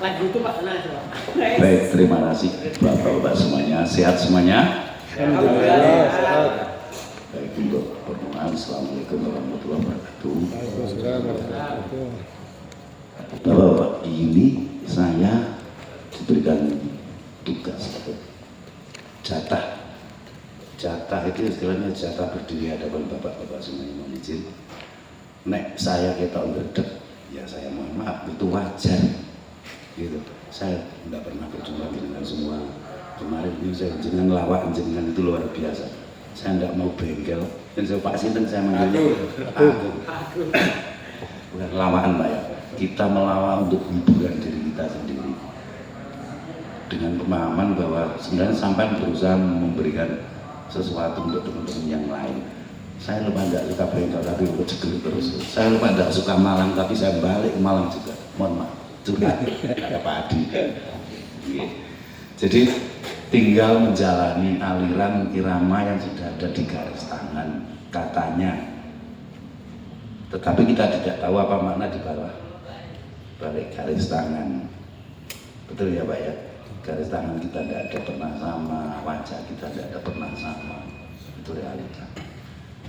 Lagu itu Pak, nah coba. Baik, terima kasih Bapak-Bapak semuanya. Sehat semuanya? Alhamdulillah. Baik, untuk permohonan Assalamualaikum warahmatullahi wabarakatuh. Bapak-Bapak, ini saya diberikan tugas atau jatah itu istilahnya jatah berdiri hadapan bapak-bapak semuanya, mohon izin. Nek saya kita underdog, ya saya mohon maaf, itu wajar gitu. Saya tidak pernah berjumpa dengan semua. Kemarin ini saya jenengan lawak jenengan itu luar biasa. Saya tidak mau bengkel dan saya Pak Sinten saya manggilnya Agung. Bukan lawakan Pak ya, kita melawan untuk hiburan diri kita sendiri dengan pemahaman bahwa sebenarnya sampai berusaha memberikan sesuatu untuk teman-teman yang lain. Saya lupa tidak suka bengkel tapi kecegel terus. Saya lupa tidak suka Malang tapi saya balik ke Malang juga. Mohon maaf, curhat ya Pak Adi. Jadi tinggal menjalani aliran irama yang sudah ada di garis tangan katanya. Tetapi kita tidak tahu apa makna di bawah balik garis tangan. Betul ya Pak ya? Garis tangan kita tidak ada pernah sama, wajah kita tidak ada pernah sama, itu realita.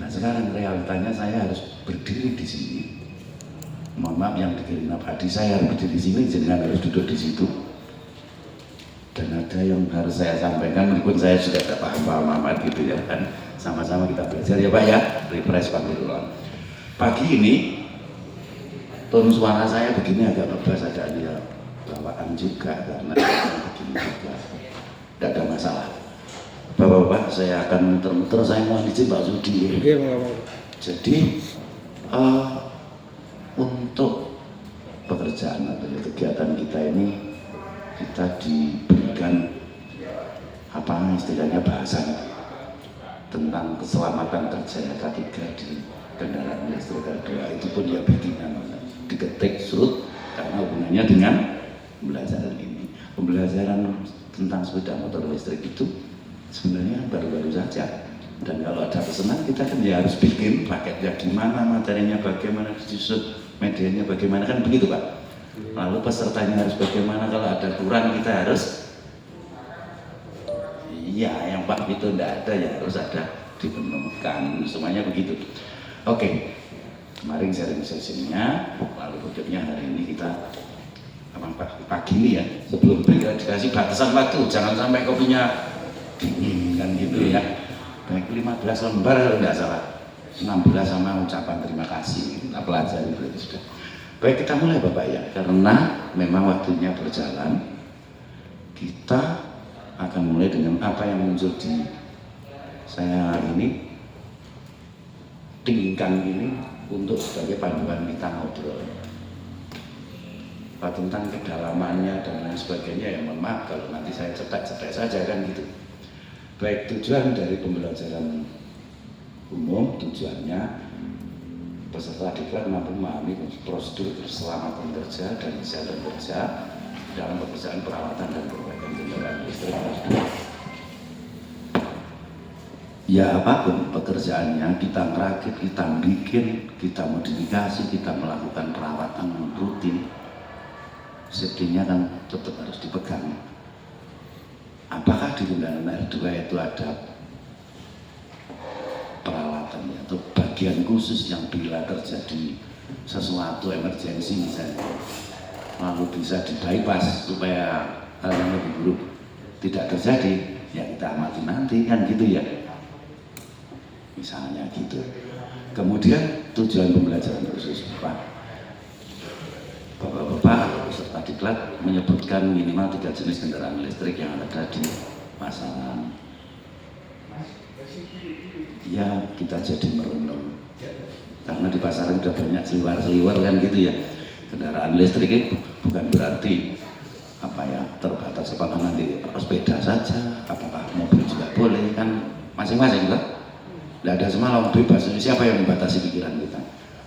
Nah sekarang realitanya saya harus berdiri di sini. Mohon maaf yang dikirim Adi, saya harus berdiri di sini, jangan harus duduk di situ. Dan ada yang harus saya sampaikan, meskipun saya sudah tidak paham amat gitu ya kan. Sama-sama kita belajar ya Pak ya, refresh Pak Dirulon. Pagi ini tone suara saya begini agak ngebas, ada dia bawaan juga karena begini juga, tidak ada masalah. Bapak-bapak, saya akan muter-muter, saya mohon izin Pak Sudi. Jadi untuk pekerjaan atau kegiatan kita ini kita diberikan apa istilahnya bahasan tentang keselamatan kerja K3 di kendaraan listrik K2. Itu pun ya bikinan diketik surut karena hubungannya dengan pembelajaran ini. Pembelajaran tentang sepeda motor listrik itu sebenarnya baru-baru saja. Dan kalau ada pesanan kita kan ya harus bikin paketnya gimana, materinya bagaimana, disusun medianya bagaimana, kan begitu Pak. Lalu pesertanya harus bagaimana, kalau ada kurang kita harus, iya yang Pak itu tidak ada ya harus ada dipenuhkan, semuanya begitu. Oke, kemarin sharing sesinya, lalu berikutnya hari ini kita pagi ini ya, sebelum dikasih batasan waktu, jangan sampai kopinya dingin kan gitu ya. Baik 15 lembar kalau tidak salah, 16 sama ucapan terima kasih, kita pelajari berarti sudah. Baik, kita mulai Bapak ya, karena memang waktunya berjalan. Kita akan mulai dengan apa yang muncul di saya ini, tingkang ini untuk sebagai panduan kita ngobrol. Tentang kedalamannya dan lain sebagainya ya mohon maaf kalau nanti saya cetak-cetak saja kan gitu. Baik, tujuan dari pembelajaran umum, tujuannya peserta diklat mampu memahami prosedur keselamatan kerja dan kesehatan kerja dalam pekerjaan perawatan dan perbaikan kendaraan listrik. Ya apapun pekerjaannya, kita ngerakit, kita bikin, kita modifikasi, kita melakukan perawatan rutin, safety-nya kan tetap harus dipegang. Apakah di kendaraan R2 itu ada peralatannya atau bagian khusus yang bila terjadi sesuatu emergensi misalnya, lalu bisa di bypass supaya hal yang lebih buruk tidak terjadi, ya kita amati nanti kan gitu ya, misalnya gitu. Kemudian tujuan pembelajaran khusus Bapak-bapak peserta diklat menyebutkan minimal 3 jenis kendaraan listrik yang ada di pasaran. Ya kita jadi merenung karena di pasaran sudah banyak seliwer-seliwer kan gitu ya. Kendaraan listrik itu bukan berarti apa ya terbatas apakah nanti sepeda saja, apakah mobil juga boleh, kan masing-masing kan. Tidak ada semalam bebas, siapa yang membatasi pikiran kita?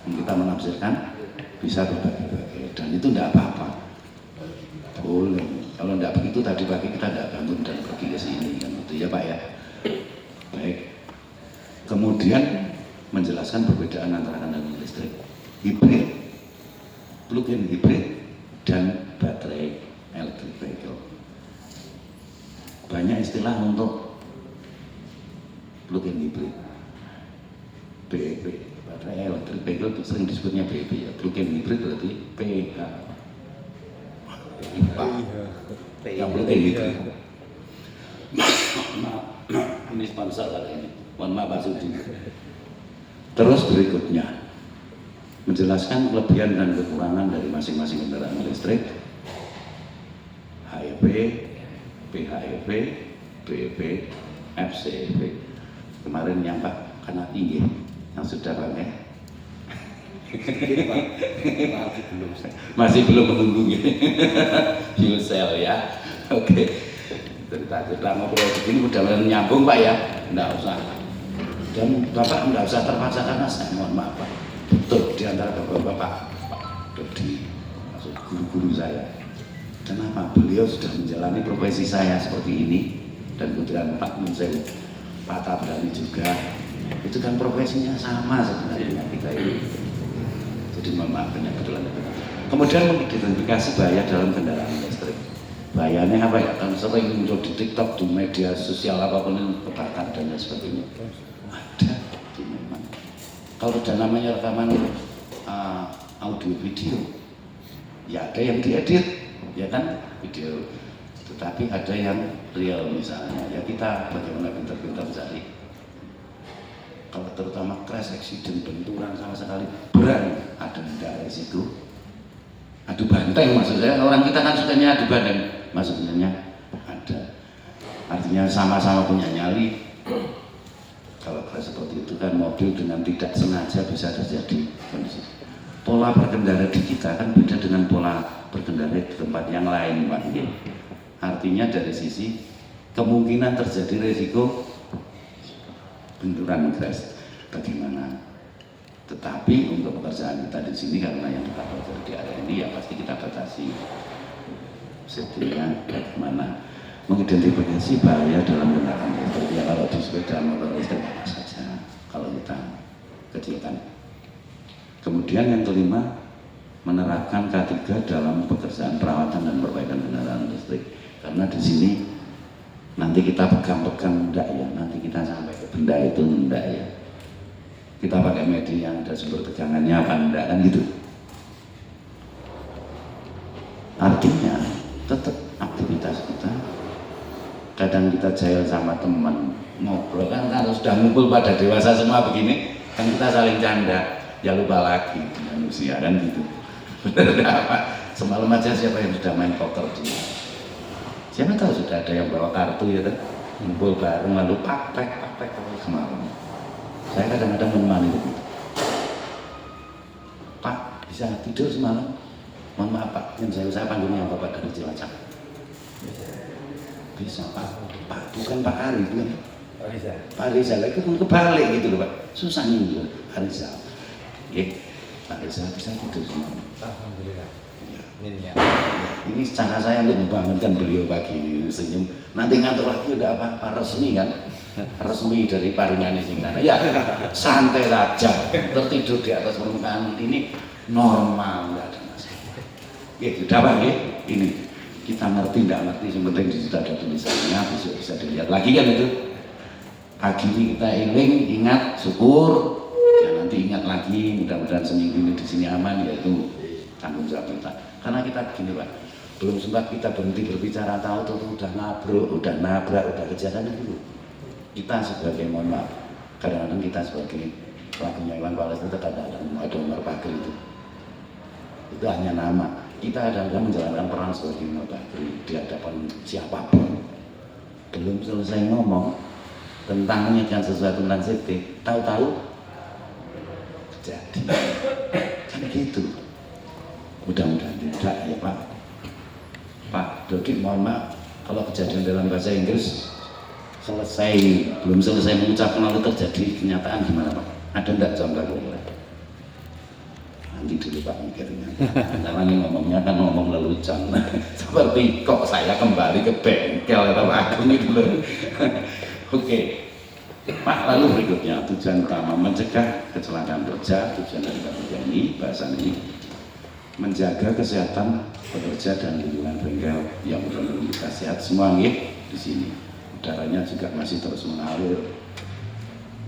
Kita menafsirkan bisa berbagai-bagai dan itu tidak apa-apa, boleh. Kalau tidak begitu tadi pagi kita tidak bangun dan pergi ke sini kan itu ya Pak ya. Baik, kemudian menjelaskan perbedaan antara kendaraan listrik hibrid, plug-in hibrid dan baterai istilah untuk plug-in hybrid. BEP, baterai elektrik vehicle sering disebutnya BEP ya. Plug-in hybrid berarti PH. Yang plug-in hybrid. Ini sponsor kali ini. Mohon maaf Pak Sudi. Terus berikutnya menjelaskan kelebihan dan kekurangan dari masing-masing kendaraan listrik, HEV, PHEV, BEV, FCEV. Kemarin yang Pak kena tinggi yang sudah pakai masih belum menunggu fuel cell ya. Oke. Cerita ngobrol begini udah nyambung Pak ya, enggak usah. Dan Bapak enggak usah terpaksa karena saya mohon maaf Pak. Betul di antara Bapak-bapak Pak Dodi, maksud guru-guru saya. Kenapa? Beliau sudah menjalani profesi saya seperti ini dan kemudian Pak Munsel, Pak Tabrani juga. Itu kan profesinya sama sebenarnya kita ini. Jadi mohon maaf banyak kebetulan. Kemudian mengidentifikasi bahaya dalam kendaraan listrik. Bahayanya apa ya? Kan sering muncul di TikTok, di media sosial apapun yang kebakar dan lain sebagainya. Ada itu memang. Kalau sudah namanya rekaman audio video, ya ada yang diedit, ya kan video. Tetapi ada yang real misalnya. Ya kita bagaimana pintar-pintar cari. Kalau terutama crash accident, benturan sama sekali berat, ada tidak resiko. Adu banteng maksud saya, orang kita kan sukanya adu banteng, maksudnya ada. Artinya sama-sama punya nyali. Kalau seperti itu kan mobil dengan tidak sengaja bisa terjadi kondisi. Pola berkendara di kita kan beda dengan pola berkendara di tempat yang lain Pak. Artinya dari sisi kemungkinan terjadi resiko benturan crash bagaimana. Tetapi untuk pekerjaan kita di sini karena yang kita pelajari di area ini ya pasti kita batasi safety-nya bagaimana mengidentifikasi bahaya dalam kendaraan listrik. Ya kalau di sepeda motor listrik apa saja kalau kita kecilkan. Kemudian yang kelima menerapkan K3 dalam pekerjaan perawatan dan perbaikan kendaraan listrik. Karena di sini nanti kita pegang-pegang enggak ya, nanti kita sampai ke benda itu enggak ya. Kita pakai media yang ada sumber tegangannya apa enggak kan gitu. Artinya tetap aktivitas kita. Kadang kita jail sama teman ngobrol kan kalau sudah ngumpul pada dewasa semua begini kan kita saling canda ya lupa lagi manusia kan gitu. Benar apa? Semalam aja siapa yang sudah main poker di siapa tahu sudah ada yang bawa kartu ya kan ngumpul bareng lalu praktek semalam. Saya kadang-kadang menemani begitu. Pak, bisa tidur semalam? Mohon maaf Pak, yang saya panggilnya Bapak dari Cilacap. Bisa Pak, bukan Pak Ari, bukan Pak Rizal, itu pun kebalik gitu loh Pak. Susah nih Pak Rizal. Pak Rizal bisa tidur semalam. Alhamdulillah. Ya. Ini cara saya untuk membangunkan beliau pagi ini senyum. Nanti ngantuk lagi udah apa resmi kan? Resmi dari paringan sing kana. Ya santai saja. Tertidur di atas permukaan ini normal, enggak ada masalah. Ya sudah Pak nggih. Ini kita ngerti enggak ngerti yang penting di situ ada tulisannya bisa dilihat lagi kan itu. Pagi ini kita ingat syukur. Ya nanti ingat lagi mudah-mudahan seminggu ini di sini aman yaitu tanggung jawab kita. Karena kita begini Pak, belum sempat kita berhenti berbicara tahu tuh udah nabrak, udah kejadian dulu. Kita sebagai mohon maaf, kadang-kadang kita sebagai pelakunya Iwan Fals itu tetap ada Umar Bakri itu hanya nama. Kita ada menjalankan peran sebagai Umar Bakri di hadapan siapapun. Belum selesai ngomong tentang menyajikan sesuatu tentang safety, tahu-tahu terjadi. Kan gitu. Mudah-mudahan tidak ya Pak. Pak Dodi mohon maaf kalau kejadian dalam bahasa Inggris belum selesai mengucapkan lalu terjadi kenyataan gimana Pak? Ada enggak contoh boleh? Nanti dulu Pak mikirnya. Karena ini ngomongnya kan ngomong lelucon. Seperti kok saya kembali ke bengkel atau Agung itu loh. Oke. Pak lalu berikutnya tujuan utama mencegah kecelakaan kerja. Tujuan dari bagian ini bahasan ini menjaga kesehatan pekerja dan lingkungan bengkel yang benar-benar kita sehat semua nih di sini. udaranya juga masih terus mengalir,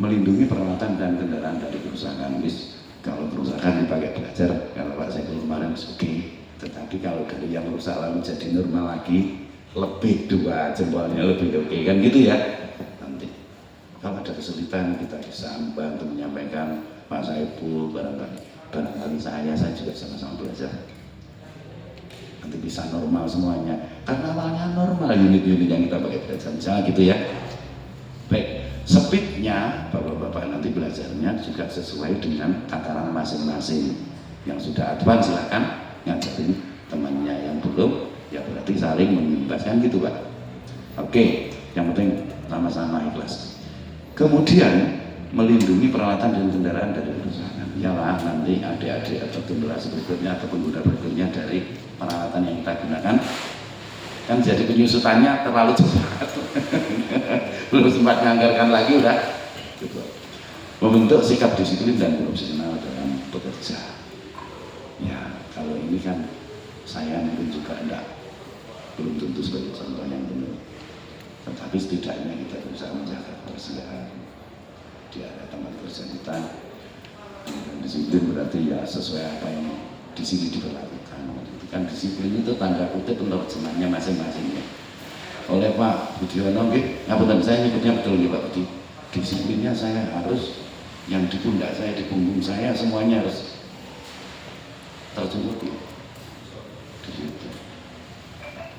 melindungi peralatan dan kendaraan dari kerusakan. Kalau kerusakan dipakai belajar, kalau Pak Saiful kemarin oke, tetapi kalau dari yang rusak lalu jadi normal lagi, lebih dua jempolnya lebih oke, kan gitu ya. Nanti kalau ada kesulitan kita bisa bantu menyampaikan Pak Saiful, barangkali saya juga sama-sama belajar. Nanti bisa normal semuanya, karena awalnya normal unit-unit yang kita pakai belajar, misalnya gitu ya. Baik, speednya bapak-bapak nanti belajarnya juga sesuai dengan takaran masing-masing. Yang sudah advance silahkan ngajarin temannya, yang belum ya berarti saling mengimbaskan gitu Pak. Oke, yang penting sama-sama ikhlas. Kemudian melindungi peralatan dan kendaraan dari kerusakan. Yalah nanti adik-adik atau generasi berikutnya atau pengguna berikutnya dari peralatan yang kita gunakan kan jadi penyusutannya terlalu cepat. Belum sempat menganggarkan lagi udah gitu. Membentuk sikap disiplin dan profesional dalam bekerja. Ya kalau ini kan saya mungkin juga belum tentu sebagai contoh yang benar, tetapi setidaknya kita berusaha menjaga kebersihan di area tempat kerja kita. Dan disiplin berarti ya sesuai apa yang di sini diberlakukan. Kan disiplin itu tanda kutip penerjemahnya masing-masing ya. Oleh Pak Budiono, ngapunten saya nyebutnya betul nih Pak Budi. Disiplinnya saya harus yang di pundak saya, di punggung saya semuanya harus tercukupi.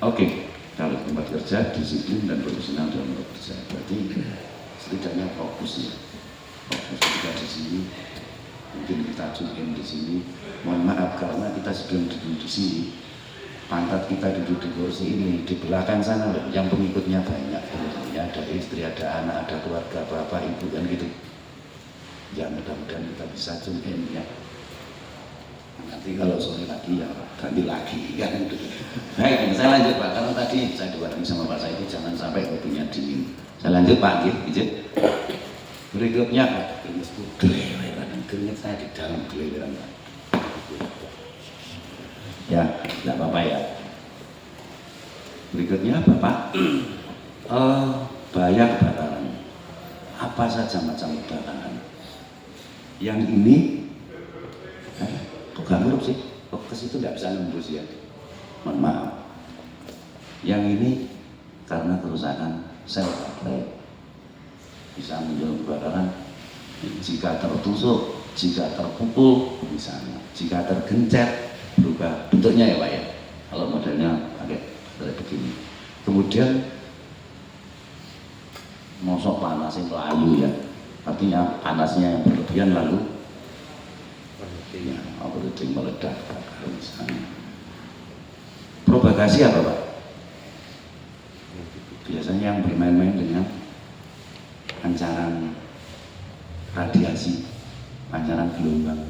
Oke, kalau tempat kerja disiplin dan profesional dalam bekerja, berarti setidaknya fokus ya. Fokus kita di sini, mungkin kita zoom di sini. Mohon maaf karena kita sedang duduk di sini, pantat kita duduk di kursi ini, di belakang sana loh, yang pengikutnya banyak, ya, ada istri, ada anak, ada keluarga, bapak, ibu kan gitu. Ya mudah-mudahan kita bisa zoom ya. Nanti kalau sore lagi ya ganti lagi kan. Baik, saya lanjut Pak, karena tadi saya diwarangi sama Pak saya itu jangan sampai kopinya dingin. Saya lanjut Pak, izin. Berikutnya, keringet saya di dalam geleran Pak. Ya, tidak apa-apa ya. Berikutnya Bapak, bayar bakaran. Apa saja macam bakaran. Yang ini bukan huruf sih, ke situ nggak bisa nembus ya, mohon maaf. Yang ini karena kerusakan sel baterai bisa muncul kebakaran jika tertusuk, jika terpukul misalnya, jika tergencet berubah bentuknya ya Pak ya. Kalau modelnya pakai baterai begini, kemudian mosok panasnya layu ya, artinya panasnya yang berlebihan lalu ya, operating meledak misalnya. Propagasi apa Pak? Biasanya yang bermain-main dengan pancaran radiasi, pancaran gelombang.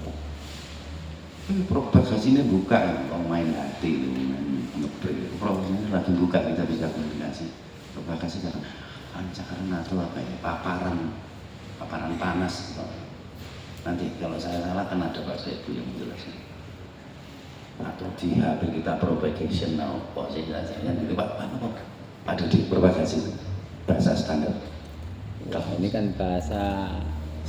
Propagasi ini buka, kalau main hati, main ngebrek. Propagasi lagi buka, kita bisa komunikasi. Propagasi karena pancaran atau apa ya, paparan panas. Nanti kalau saya salah kan ada Pak Saiful yang menjelaskan. Atau di HP kita propagation now, posisinya itu Pak, ada di propagasi bahasa standar. Ini kan bahasa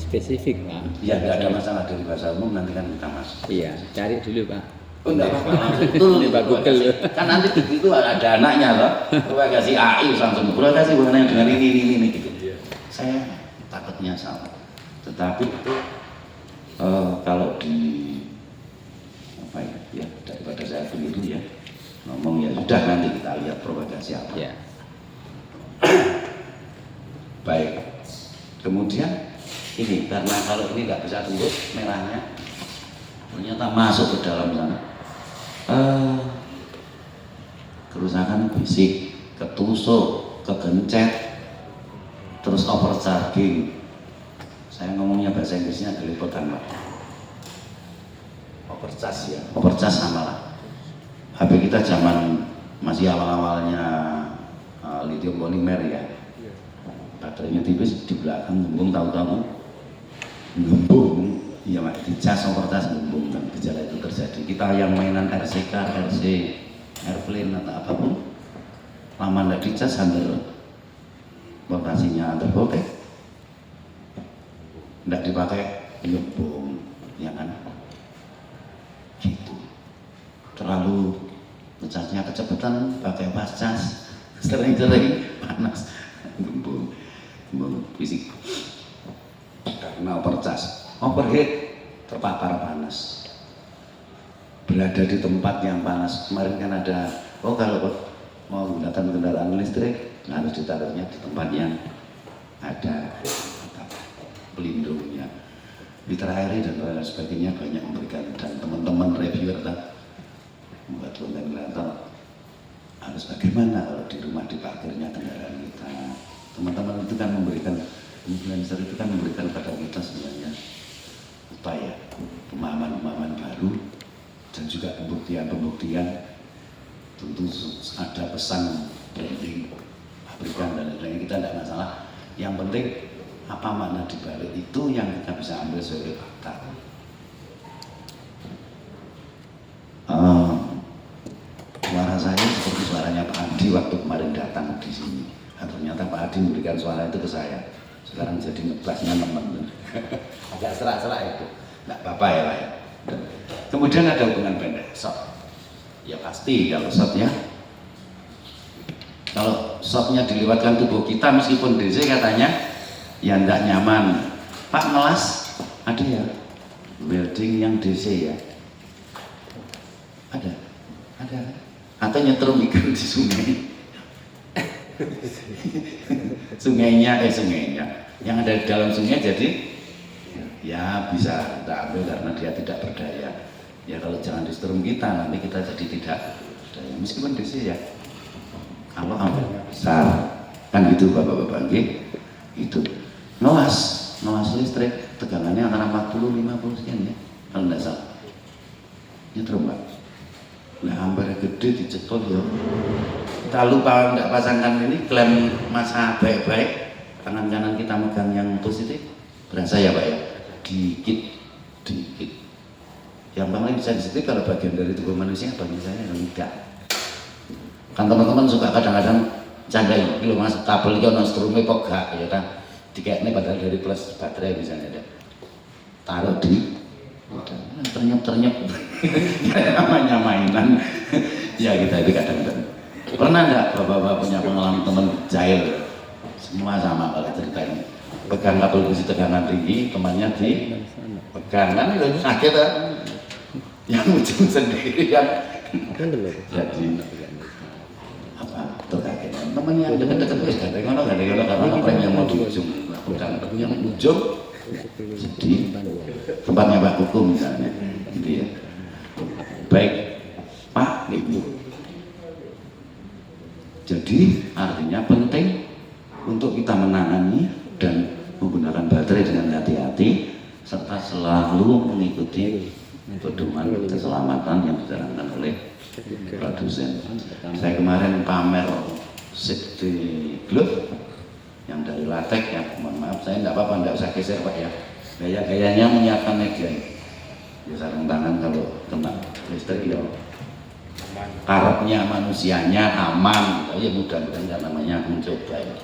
spesifik Pak. Ya nggak ada masalah dari bahasa umum, nanti kan kita masuk. Iya, cari dulu Pak. Oh enggak apa-apa, langsung turun Pak Google. Kan nanti begitu ada anaknya loh, propagasi AI langsung propagasi hubungannya dengan ini gitu. Saya takutnya salah, tetapi itu kalau di apa ya daripada saya keliru ya ngomong ya sudah, nanti kita lihat propagasi apa. Ya. Baik, kemudian ini karena kalau ini nggak bisa tembus merahnya, ternyata masuk ke dalam sana. Kerusakan fisik, ketusuk, kegencet, terus overcharging. Saya ngomongnya bahasa Inggrisnya gelepotan Pak. Overcharge ya, overcharge sama lah. HP kita zaman masih awal-awalnya lithium polimer ya. Baterainya tipis, di belakang gembung, tahu-tahu gembung, ya Pak, dicas overcharge gembung, dan gejala itu terjadi. Kita yang mainan RCK, RC, airplane atau apapun, lama nggak dicas hampir montasinya undervoltage, tidak dipakai nyambung, ya kan? Gitu. Terlalu ngecasnya kecepatan, pakai fast charge, sering-sering panas, nyambung fisik. Karena overcharge, overheat, terpapar panas. Berada di tempat yang panas. Kemarin kan ada, kalau mau menggunakan kendaraan listrik harus ditaruhnya di tempat yang ada pelindungnya, filter air dan lain sebagainya, banyak memberikan. Dan teman-teman reviewer membuat ventilator harus bagaimana kalau di rumah diparkirnya kendaraan kita. Teman-teman itu kan memberikan, influencer itu kan memberikan pada kita sebenarnya upaya pemahaman-pemahaman baru dan juga pembuktian-pembuktian. Tentu ada pesan penting pabrikan dan lain-lain, kita tidak masalah. Yang penting apa makna dibalik itu yang kita bisa ambil sebagai fakta. Suara saya seperti suaranya Pak Adi waktu kemarin datang di sini. Ternyata Pak Adi memberikan suara itu ke saya. Sekarang jadi ngebasnya teman. Agak serak-serak itu. Tidak apa-apa ya Pak ya. Kemudian ada hubungan pendek, shot. Ya pasti kalau shotnya, kalau shotnya dilewatkan tubuh kita meskipun DC katanya ya tidak nyaman. Pak ngelas ada ya welding yang DC ya? Ada? Atau nyetrum ikan di sungai? sungainya yang ada di dalam sungai, jadi ya bisa kita ambil karena dia tidak berdaya. Ya kalau jangan disetrum kita, nanti kita jadi tidak berdaya meskipun DC ya. Kalau ambilnya besar kan gitu bapak-bapak, itu ngelas listrik tegangannya antara 40-50 sekian ya kalau tidak salah. Nyetrum Pak. Nah ampernya gede dicekol ya. Kita lupa tidak pasangkan ini klem masa baik-baik, tangan kanan kita megang yang positif, berasa ya Pak ya, dikit. Yang paling sensitif kalau bagian dari tubuh manusia, bagi saya enggak. Kan teman-teman suka kadang-kadang candain, kalau mas kabel itu ada strumnya kok gak ya kan, dikayaknya padahal dari plus baterai misalnya ada, taruh di ternyap namanya mainan. Ya kita itu kadang-kadang pernah enggak bapak-bapak punya pengalaman teman jahil, semua sama kalau ceritanya, pegang kabel besi tegangan tinggi, temannya di pegang kan itu sakit kan, yang ujung sendiri yang jadi apa terkaget temannya deket-deket gak ada karena apa yang mau di ujung, bukan yang ujung jadi tempatnya Pak Kuku misalnya gitu ya. Baik Pak Ibu, jadi artinya penting untuk kita menangani dan menggunakan baterai dengan hati-hati serta selalu mengikuti pedoman keselamatan yang dijalankan oleh produsen. Saya kemarin pamer safety glove yang dari latex ya, mohon maaf saya tidak apa-apa, tidak usah geser Pak ya. Gaya-gayanya menyiapkan media ya, sarung tangan kalau kena listrik ya karepnya manusianya aman, ya mudah-mudahan kan namanya mencoba ya,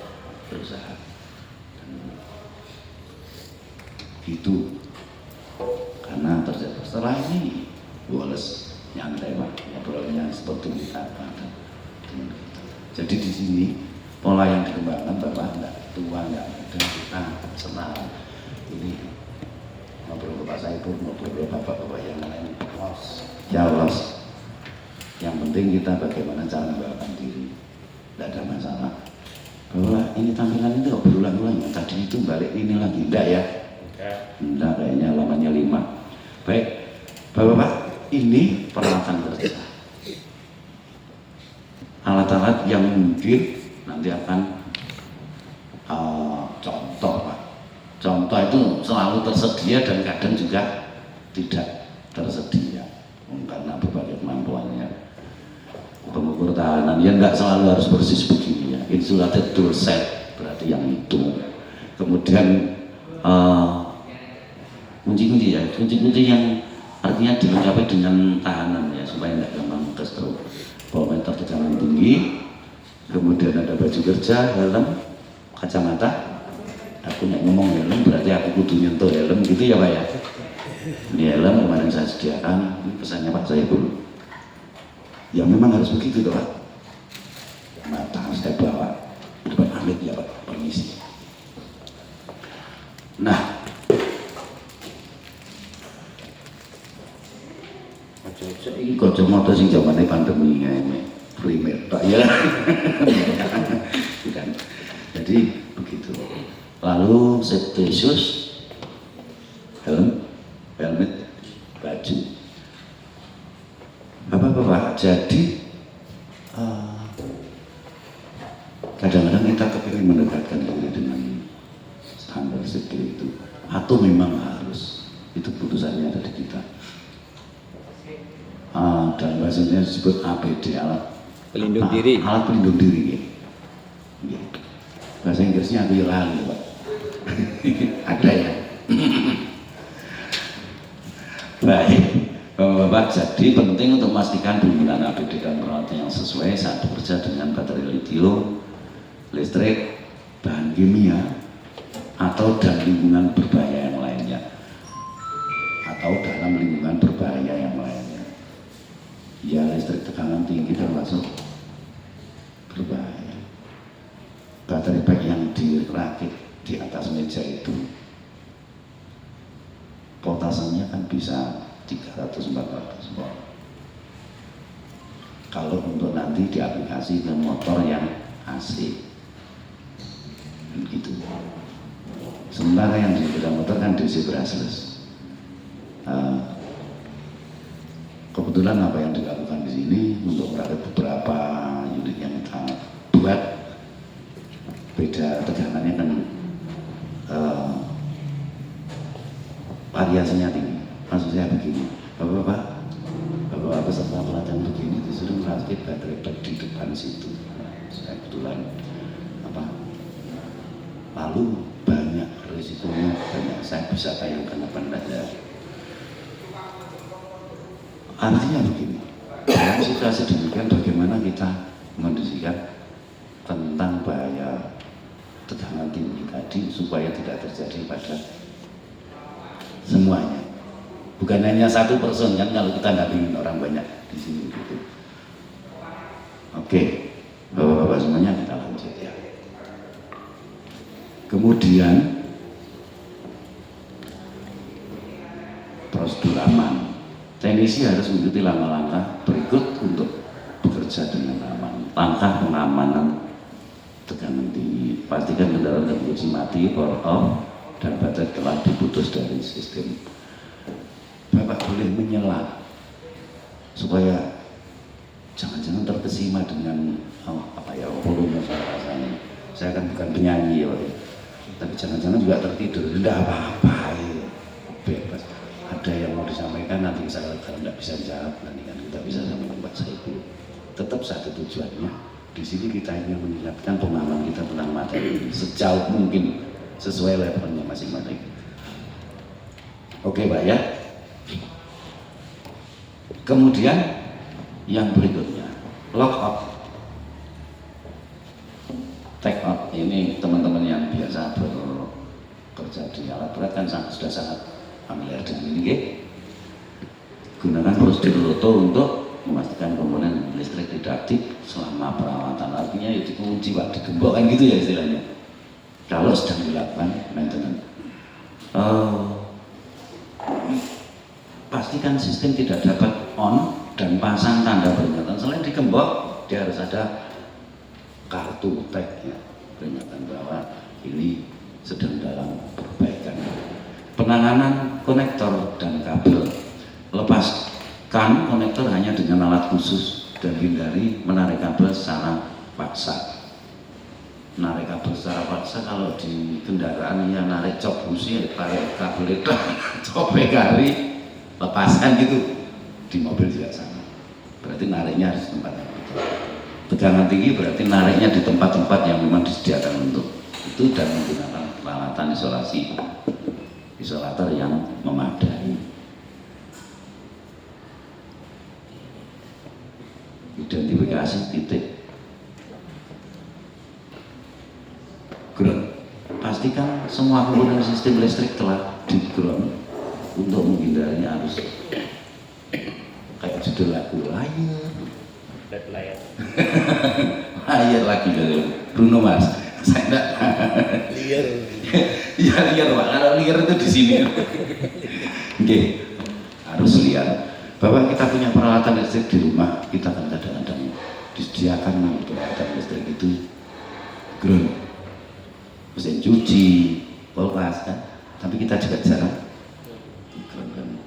berusaha gitu. Karena terjadi setelah ini Wallace nyantai Pak, ngobrolnya seperti kita. Jadi di sini pola yang dikembangkan Bapak enggak tua, enggak muda, kita senang. Ini ngobrol ke Pak Saiful, ngobrol ke Bapak-bapak yang lain, los. Yang penting kita bagaimana cara membawakan diri, tidak ada masalah. Bahwa ini tampilan itu berulang-ulang, tadi itu balik ini lagi, enggak ya? Enggak, kayaknya lamanya 5. Baik, Bapak-bapak, ini peralatan kerja. Alat-alat yang mungkin nanti akan contoh Pak. Contoh itu selalu tersedia dan kadang juga tidak tersedia karena berbagai kemampuannya. Pengukur tahanan ya enggak selalu harus persis begini ya. Insulated tool set berarti yang itu. Kemudian kunci-kunci ya, kunci-kunci yang artinya dilengkapi dengan tahanan ya supaya enggak gampang ke stroke. Voltmeter tekanan tinggi, kemudian ada baju kerja, helm, kacamata, aku nek ngomong helm berarti aku kudu nyentuh helm gitu ya Pak ya. Ini helm kemarin saya sediakan, ini pesannya Pak saya dulu. Ya memang harus begitu toh Pak. Mata harus saya bawa, depan pamit ya Pak, permisi. Nah, ini kacamata sing zamane pandemi ini primer Pak ya. Bukan. Jadi begitu. Lalu safety shoes, helm, helmet, baju. Bapak-bapak, jadi kadang-kadang kita kepingin mendekatkan diri dengan standar safety itu, atau memang harus, itu putusannya ada di kita. Dan bahasanya disebut APD, alat Pelindung diri. Alat pelindung diri. Ya. Bahasa Inggrisnya aku lali Pak. Ada ya. Baik, Bapak-bapak, jadi penting untuk memastikan penggunaan APD dan peralatan yang sesuai saat bekerja dengan baterai lithium, listrik, bahan kimia, atau dan lingkungan berbahaya yang lainnya, atau dalam lingkungan berbahaya yang lainnya. Ya, listrik tekanan tinggi termasuk berbahaya. Baterai baik yang dirakit di atas meja itu voltasenya kan bisa 300-400 volt. Kalau untuk nanti diaplikasi ke motor yang AC, begitu. Sementara yang di sepeda motor kan DC brushless. Kebetulan apa yang dilakukan di sini untuk beberapa unit yang kita buat beda tegangannya kan variasinya tinggi. Maksud saya begini, bapak-bapak peserta pelatihan begini disuruh merakit baterai pack di depan situ. Saya kebetulan lalu banyak risikonya, banyak saya bisa tayangkan apa enggak ya. Artinya begini, dalam situasi demikian bagaimana kita mengondisikan tentang bahaya tegangan tinggi tadi supaya tidak terjadi pada semuanya. Bukan hanya satu person kan, kalau kita nggak ingin orang banyak di sini gitu. Oke, bapak-bapak semuanya kita lanjut ya. Kemudian prosedur aman. Teknisi harus mengikuti langkah-langkah berikut untuk bekerja dengan aman. Langkah pengamanan tegangan tinggi. Pastikan kendaraan dan kunci mati, power off, dan baterai telah diputus dari sistem. Bapak boleh menyelat supaya jangan-jangan terkesima dengan volume suara saya. Saya kan bukan penyanyi ya, tapi jangan-jangan juga tertidur. Tidak apa-apa ya. Bebas. Ada yang mau disampaikan nanti saya kalau tidak bisa jawab nanti kan kita bisa sampaikan Pak Saiful. Tetap satu tujuannya. Di sini kita ingin menyiapkan pemahaman kita tentang materi ini sejauh mungkin sesuai levelnya masing-masing. Oke Pak ya. Kemudian yang berikutnya lock out, take out. Ini teman-teman yang biasa bekerja di alat berat kan sudah sangat familiar dengan ini. Gunakan prosedur roto untuk memastikan komponen listrik tidak aktif selama perawatan. Artinya itu kunci Pak, digembok kan gitu ya istilahnya kalau sedang dilakukan maintenance. Pastikan sistem tidak dapat on dan pasang tanda peringatan. Selain digembok, dia harus ada kartu tag ya, peringatan bahwa ini sedang dalam perbaikan. Penanganan konektor dan kabel. Lepaskan konektor hanya dengan alat khusus dan hindari menarik kabel secara paksa. Narik kabel secara paksa kalau di kendaraan yang narik cok busi, tarik kabel itu copek kari, lepasan gitu. Di mobil juga sama. Berarti nariknya harus di tempat yang betul. Tegangan tinggi berarti nariknya di tempat-tempat yang memang disediakan untuk itu dan menggunakan peralatan isolasi, isolator yang memadai. Identifikasi titik ground pastikan semua komponen sistem listrik telah di ground untuk menghindari arus. Kayak judul lagu layar lagi dari Bruno Mars. Saya enggak Liar. ya liar Pak, kalau liar itu di sini. Oke, harus liar. Bahwa kita punya peralatan listrik di rumah, kita kan kadang-kadang disediakan peralatan listrik itu ground, mesin cuci, kulkas kan, tapi kita juga jarang ground kan.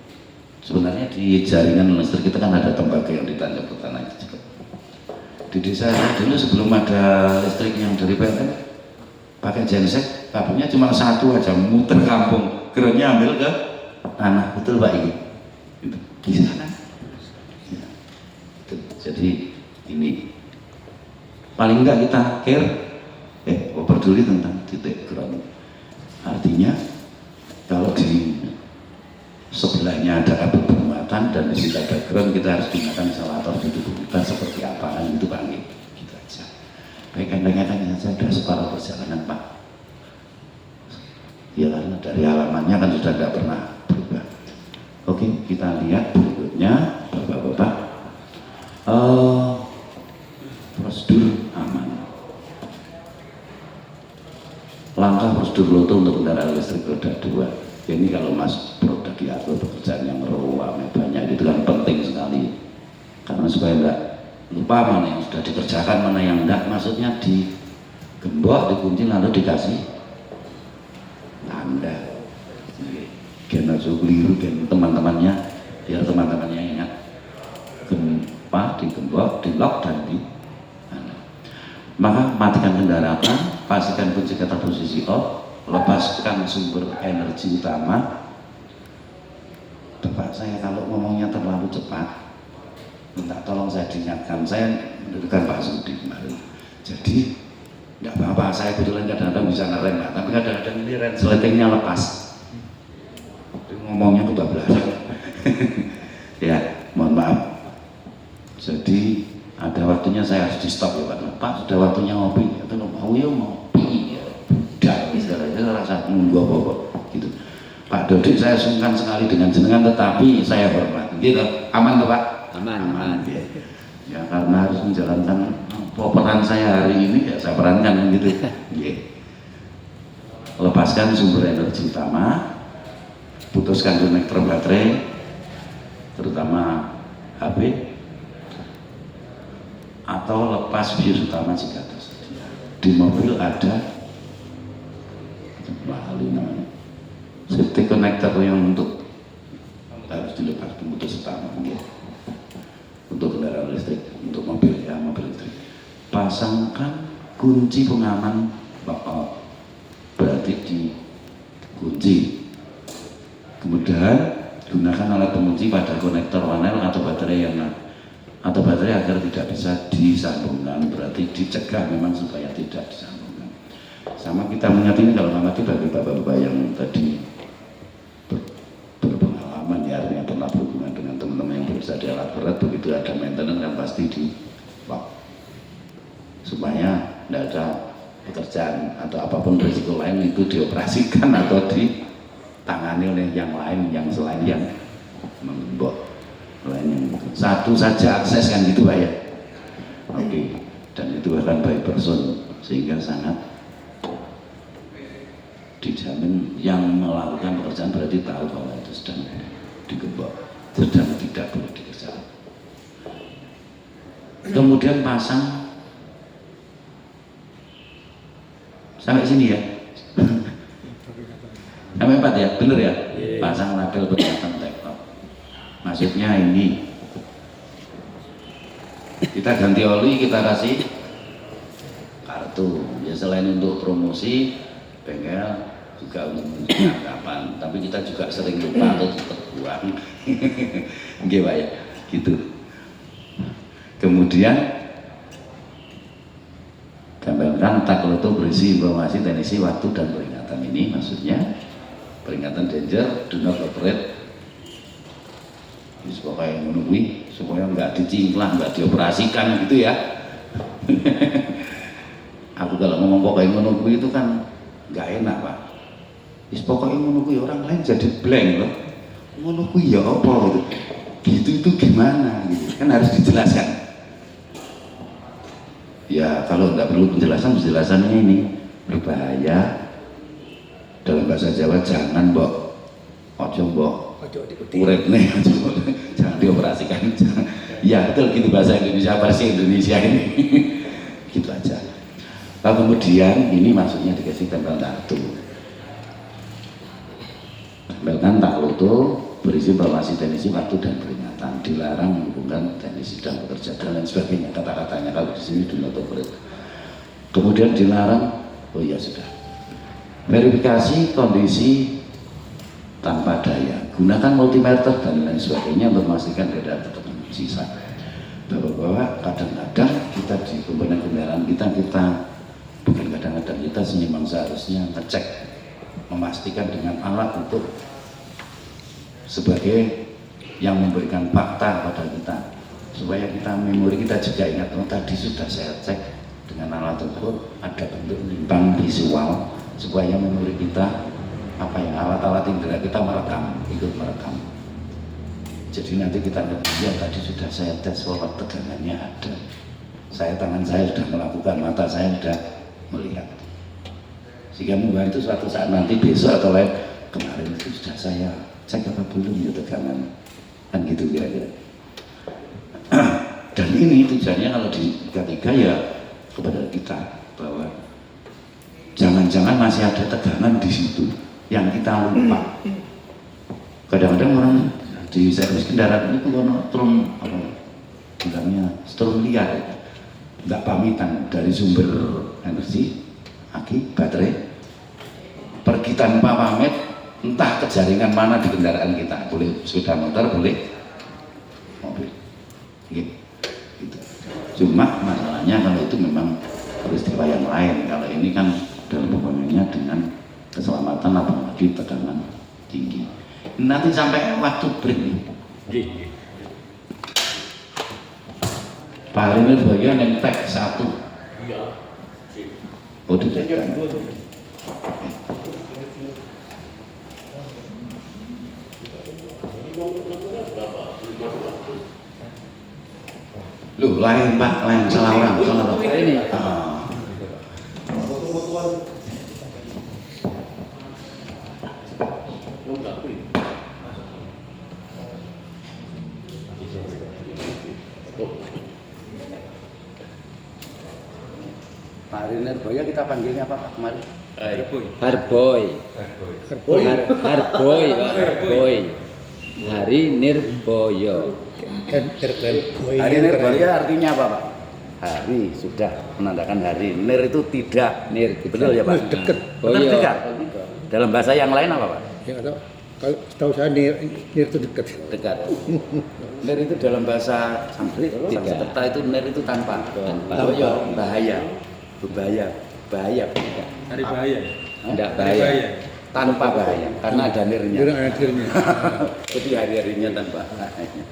Sebenarnya di jaringan listrik kita kan ada tembaga yang ditancap ke tanah itu juga. Di desa saya dulu sebelum ada listrik yang dari PLN pakai genset, kabelnya cuma satu aja, muter kampung, groundnya ambil ke tanah, betul Pak ini. Di sana. Ya. Jadi ini paling enggak kita care, peduli tentang titik ground. Artinya kalau di sebelahnya ada kabel bermuatan dan di situ ada ground, kita harus gunakan instalator di tubuh kita seperti apa kan itu Pak. Gitu aja. Baik, kadang-kadang saja ada separuh perjalanan Pak. Ya karena dari halamannya kan sudah tidak pernah berubah. Oke, kita lihat berikutnya Bapak-bapak. Prosedur aman. Langkah prosedur loto untuk kendaraan listrik roda 2. Ini kalau Mas produk diatur pekerjaan yang ramai banyak itu kan penting sekali. Karena supaya enggak lupa mana yang sudah dikerjakan, mana yang enggak. Maksudnya digembok, dikunci lalu dikasih tanda. Jangan keliru dan teman-temannya, biar teman-temannya ingat. Gempa, digembok, di lock dan di maka matikan kendaraan, pastikan kunci kata posisi off, lepaskan sumber energi utama. Bapak saya kalau ngomongnya terlalu cepat, minta tolong saya diingatkan. Saya mendengarkan Pak Sudi kemarin. Jadi tidak apa-apa, saya kebetulan kadang-kadang bisa ngerem, tapi kadang-kadang ini resletingnya lepas. Ngomongnya kebablasan. Ya, mohon maaf. Jadi ada waktunya saya harus di stop ya Pak. Sudah waktunya ngopi. Itu mau ya ngopi. Ya, udah istilahnya rasa nunggu apa-apa gitu. Pak Dodi saya sungkan sekali dengan jenengan, tetapi saya hormat. Gitu, aman tuh Pak? Aman. Ya karena harus menjalankan peran saya hari ini ya saya perankan gitu. Lepaskan sumber energi utama. Putuskan konektor baterai, terutama HP, atau lepas bius utama jika tersedia. Di mobil ada namanya safety connector yang untuk harus dilepas, pemutus utama untuk kendaraan listrik, untuk mobil ya, mobil listrik. Pasangkan kunci pengaman berarti di kunci. Kemudian gunakan alat pengunci pada konektor panel atau baterai agar tidak bisa disambungkan, berarti dicegah memang supaya tidak disambungkan. Sama kita mengingat ini kalau ngamati bagi bapak-bapak yang tadi berpengalaman ya, artinya pernah berhubungan dengan teman-teman yang bekerja di alat berat, begitu ada maintenance kan pasti di lock supaya tidak ada pekerjaan atau apapun risiko lain itu dioperasikan atau ditangani oleh yang lain yang selain yang menggembok. Satu saja akses kan gitu Pak ya. Oke. Dan itu akan by person sehingga sangat dijamin yang melakukan pekerjaan berarti tahu bahwa itu sedang digembok, sedang tidak boleh dikerjakan. Kemudian pasang sampai sini ya. Sampai 4 ya, bener ya? Pasang label peringatan take-off. Maksudnya ini kita ganti oli, kita kasih kartu ya, selain untuk promosi bengkel juga untuk perlengkapan, tapi kita juga sering lupa atau terbuang. Oke Pak ya, gitu. Kemudian gambarkan tak loto berisi informasi teknisi waktu dan peringatan. Ini maksudnya peringatan danger, do not operate. Ini supaya menunggu, supaya nggak dicinclang, nggak dioperasikan gitu ya. Aku kalau ngomong pokoknya menunggu itu kan nggak enak Pak. Wis pokoknya ngono kuwi orang lain jadi blank loh. Ngono kuwi ya apa gitu. Gitu itu gimana gitu. Kan harus dijelaskan. Ya kalau nggak perlu penjelasannya ini berbahaya. Dalam bahasa Jawa jangan mbok ojo mbok urip nih, jangan dioperasikan. Ya betul gitu bahasa Indonesia versi Indonesia ini. Gitu aja. Lalu kemudian ini maksudnya dikasih tempel tato. Tempelkan takluto berisi informasi teknisi waktu dan peringatan, dilarang menghubungkan teknisi dan bekerja dan lain sebagainya kata-katanya kalau di sini do not operate. Kemudian dilarang, oh iya sudah. Verifikasi kondisi tanpa daya, gunakan multimeter dan lain sebagainya untuk memastikan daya tetap sisa. Bahwa kadang-kadang kita di komponen kendaraan kita bukan kadang-kadang kita memang seharusnya ngecek, memastikan dengan alat untuk sebagai yang memberikan fakta pada kita supaya kita memori kita juga ingat, oh tadi sudah saya cek dengan alat ukur ada bentuk limbang visual supaya memori kita apa yang alat-alat indera kita merekam, ikut merekam. Jadi nanti kita ngerti, ya tadi sudah saya tes bahwa tegangannya ada. Tangan saya sudah melakukan, mata saya sudah melihat. Sehingga membantu suatu saat nanti besok atau lain, kemarin itu sudah saya cek apa belum ya tegangan. Kan gitu kira-kira. Dan ini tujuannya kalau di ketiga ya kepada kita bahwa jangan-jangan masih ada tegangan di situ yang kita lupa. Kadang-kadang orang di servis kendaraan itu kalau strum apa bilangnya strum liar, nggak pamitan dari sumber energi, aki, baterai, pergi tanpa pamit, entah ke jaringan mana di kendaraan kita, boleh sepeda motor, boleh mobil, gitu. Cuma masalahnya kalau itu memang peristiwa yang lain, kalau ini kan dalam hubungannya dengan keselamatan apalagi tegangan tinggi. Nanti sampai waktu break nih. Pak Harimir bagian yang tag 1. Oh tidak. Loh lain Pak, lain salah orang, salah orang. Ini. Pak Harimir Boya kita panggilnya apa Pak kemarin? Harboy, Harboy. Hari Nirboyo. Hari Nirboyo artinya apa Pak? Hari sudah menandakan hari. Nir itu tidak. Nir, betul ya Pak? Dekat. Betul dekat. Dalam bahasa yang lain apa Pak? Ya, kalau setahu saya nir itu dekat. Dekat. Nir itu dalam bahasa Sanskrit, Sanskerta itu nir itu tanpa. Boyo bahaya. Bahaya. Hari bahaya. Tidak bahaya. Tanpa bahaya karena ada nirnya. Ada nirnya. Jadi hari-harinya tanpa bahaya.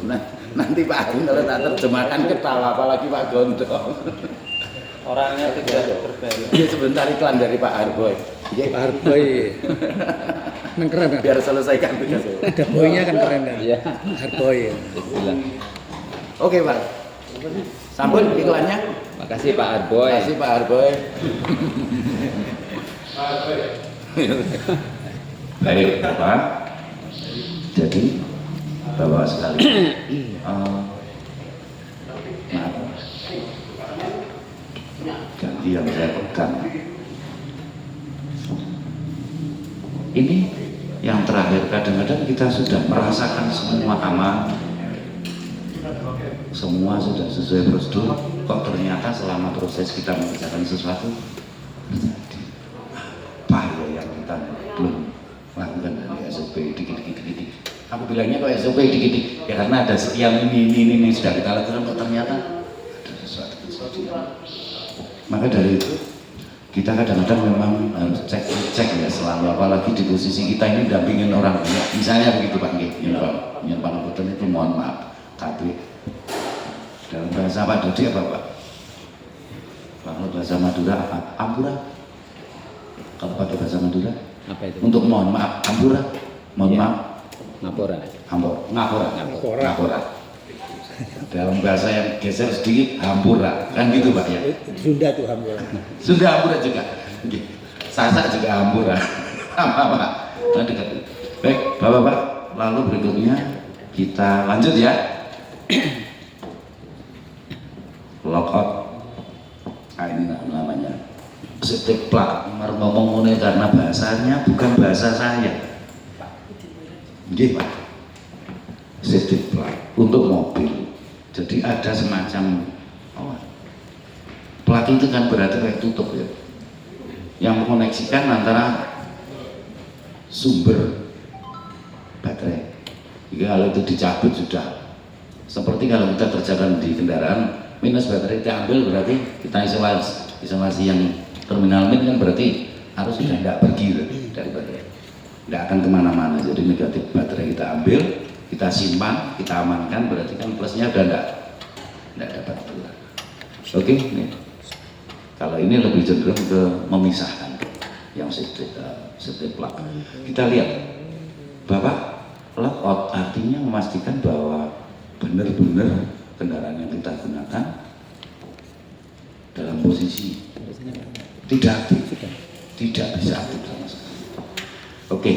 Nah, nanti Pak Agung kalau tak terjemahkan ketawa apalagi Pak Gondong. Orangnya tidak terbaik. Ya sebentar iklan dari Pak Harboy. Pak Harboy. Yang keren kan? Biar selesaikan tugas. Ada boynya kan keren kan? Iya. Harboy. Oke Pak. Sambut iklannya. Makasih Pak Harboy. Makasih Pak Harboy. Baik Bapak. Jadi Bapak sekalian, maaf, ganti yang saya pegang. Ini yang terakhir, kadang-kadang kita sudah merasakan semua aman, semua sudah sesuai prosedur, kok ternyata selama proses kita mengerjakan sesuatu terjadi apa ya yang kita belum lakukan dari SOP dikit-dikit. Aku bilangnya kok SOP dikit-dikit ya karena ada sekian ini sudah kita lakukan, kok ternyata ada sesuatu. Maka dari itu kita kadang-kadang memang harus cek ya selalu, apalagi di posisi kita ini dampingin orang ya, misalnya begitu Pak Nyir Pangapunten itu mohon maaf tapi dalam bahasa Pak Dodi apa Pak? Kalau bahasa Madura apa? Ampura? Kalau pakai bahasa Madura, Apa itu? untuk mohon maaf, hampura, mohon Iya. maaf, Ngapura. ngapura, Ngapura. ngapura. Dalam bahasa yang geser sedikit, hampura, kan gitu Pak ya. Sunda tuh hampir. Sudah hampura juga, Sasak juga hampura, sama Pak. Nah, dekat. Baik, Bapak-bapak, lalu berikutnya kita lanjut ya. Lockout. Nah, ini namanya seteplak ngomong ini karena bahasanya bukan bahasa saya. Nggih, Pak. Seteplak untuk mobil. Jadi ada semacam plak itu kan berarti kayak tutup ya. Yang mengoneksikan antara sumber baterai. Jika kalau itu dicabut sudah seperti kalau kita kerjakan di kendaraan minus baterai diambil berarti kita isolasi yang terminal min kan berarti harus sudah tidak pergi dari baterai, tidak akan kemana-mana. Jadi negatif baterai kita ambil, kita simpan, kita amankan, berarti kan plusnya udah tidak dapat keluar. Oke, nih. Kalau ini lebih cenderung ke memisahkan yang safety plug. Kita lihat Bapak, lockout artinya memastikan bahwa benar-benar kendaraan yang kita gunakan dalam posisi tidak aktif, tidak bisa aktif sama sekali. Oke,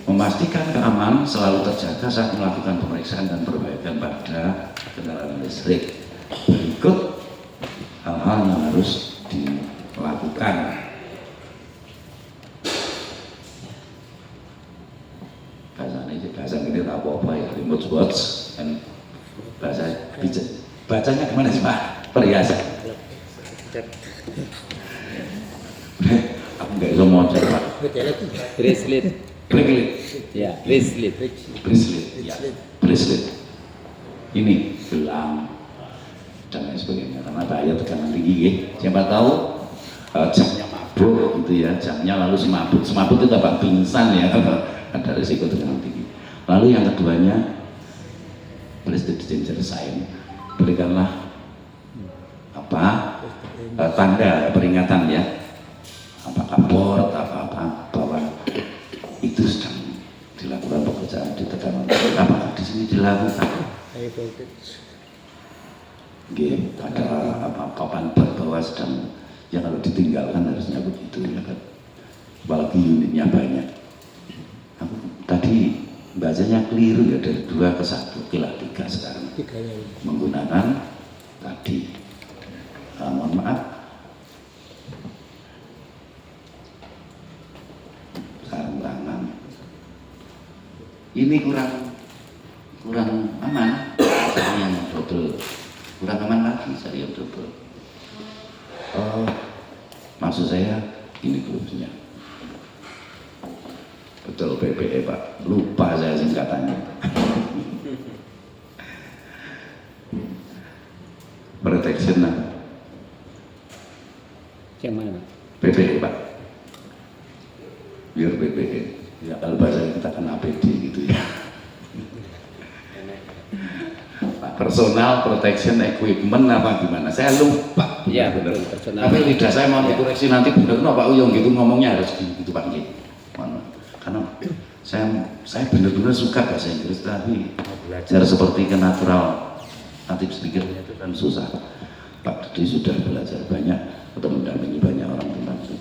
memastikan keamanan selalu terjaga saat melakukan pemeriksaan dan perbaikan pada kendaraan listrik. Berikut hal-hal yang harus dilakukan. Bahasa ini tak apa-apa ya, remote watch dan bahasa bacanya gimana sih Pak? Perhiasan. Aku nggak bisa mau Pak. Bracelet. Bracelet. Ya, bracelet. Bracelet. Ya, bracelet. Ini gelang dan lain sebagainya karena bahaya tekanan tinggi ya. Siapa tahu jamnya mabuk gitu ya, jamnya lalu semabut itu dapat pingsan ya. Ada risiko tekanan tinggi. Lalu yang keduanya prestige danger sign, berikanlah tanda peringatan ya, apakah board apa bahwa itu sedang dilakukan pekerjaan di tekanan tinggi. Apakah di sini dilakukan? Ada papan bahwa sedang ya kalau ditinggalkan harusnya begitu ya kan, apalagi unitnya banyak. Aku tadi bacanya keliru ya, dari 2 ke 1 kilah 3 sekarang menggunakan tadi mohon maaf sarung tangan ini kurang aman. Saya yang double kurang aman lagi, saya yang double. Maksud saya ini glove-nya betul PPE Pak, lupa saya singkatannya. Protection apa? Yang mana, Pak? PPE Pak, biar PPE ya, kalau bahasa kita kan APD gitu ya. Personal protection equipment apa gimana? Saya lupa. Iya, benar. betul, personal. Tapi lidah saya mau dikoreksi nanti benar no Pak Uyung gitu ngomongnya harus gitu Pak Nggih. Karena saya benar-benar suka bahasa Inggris, tapi belajar seperti ke natural native speaker-nya itu kan susah. Pak Dudi sudah belajar banyak atau mendampingi banyak orang tentang itu.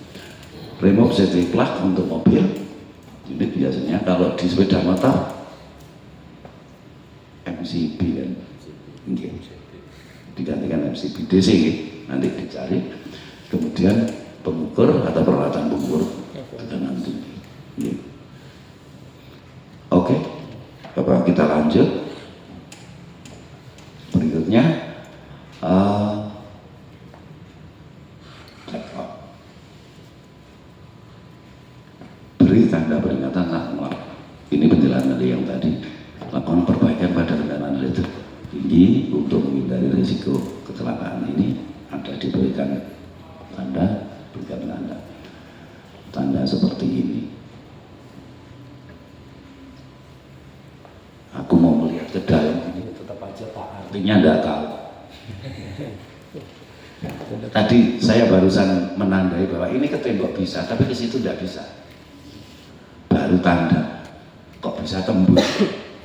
Remote safety plug untuk mobil ini biasanya kalau di sepeda motor MCB kan, digantikan MCB DC nanti dicari. Kemudian pengukur atau peralatan pengukur tekanan tinggi. Oke, Bapak kita lanjut. Berikutnya beri tanda peringatan saat melakukan. Ini penjelasan dari yang tadi. Lakukan perbaikan pada kendaraan listrik tinggi untuk menghindari risiko kecelakaan. Ini ada diberikan tanda seperti ini. Aku mau melihat ke dalam ini tetap aja Pak artinya enggak tahu. Tadi saya barusan menandai bahwa ini ke tembok bisa, tapi ke situ tidak bisa. Baru tanda, kok bisa tembus?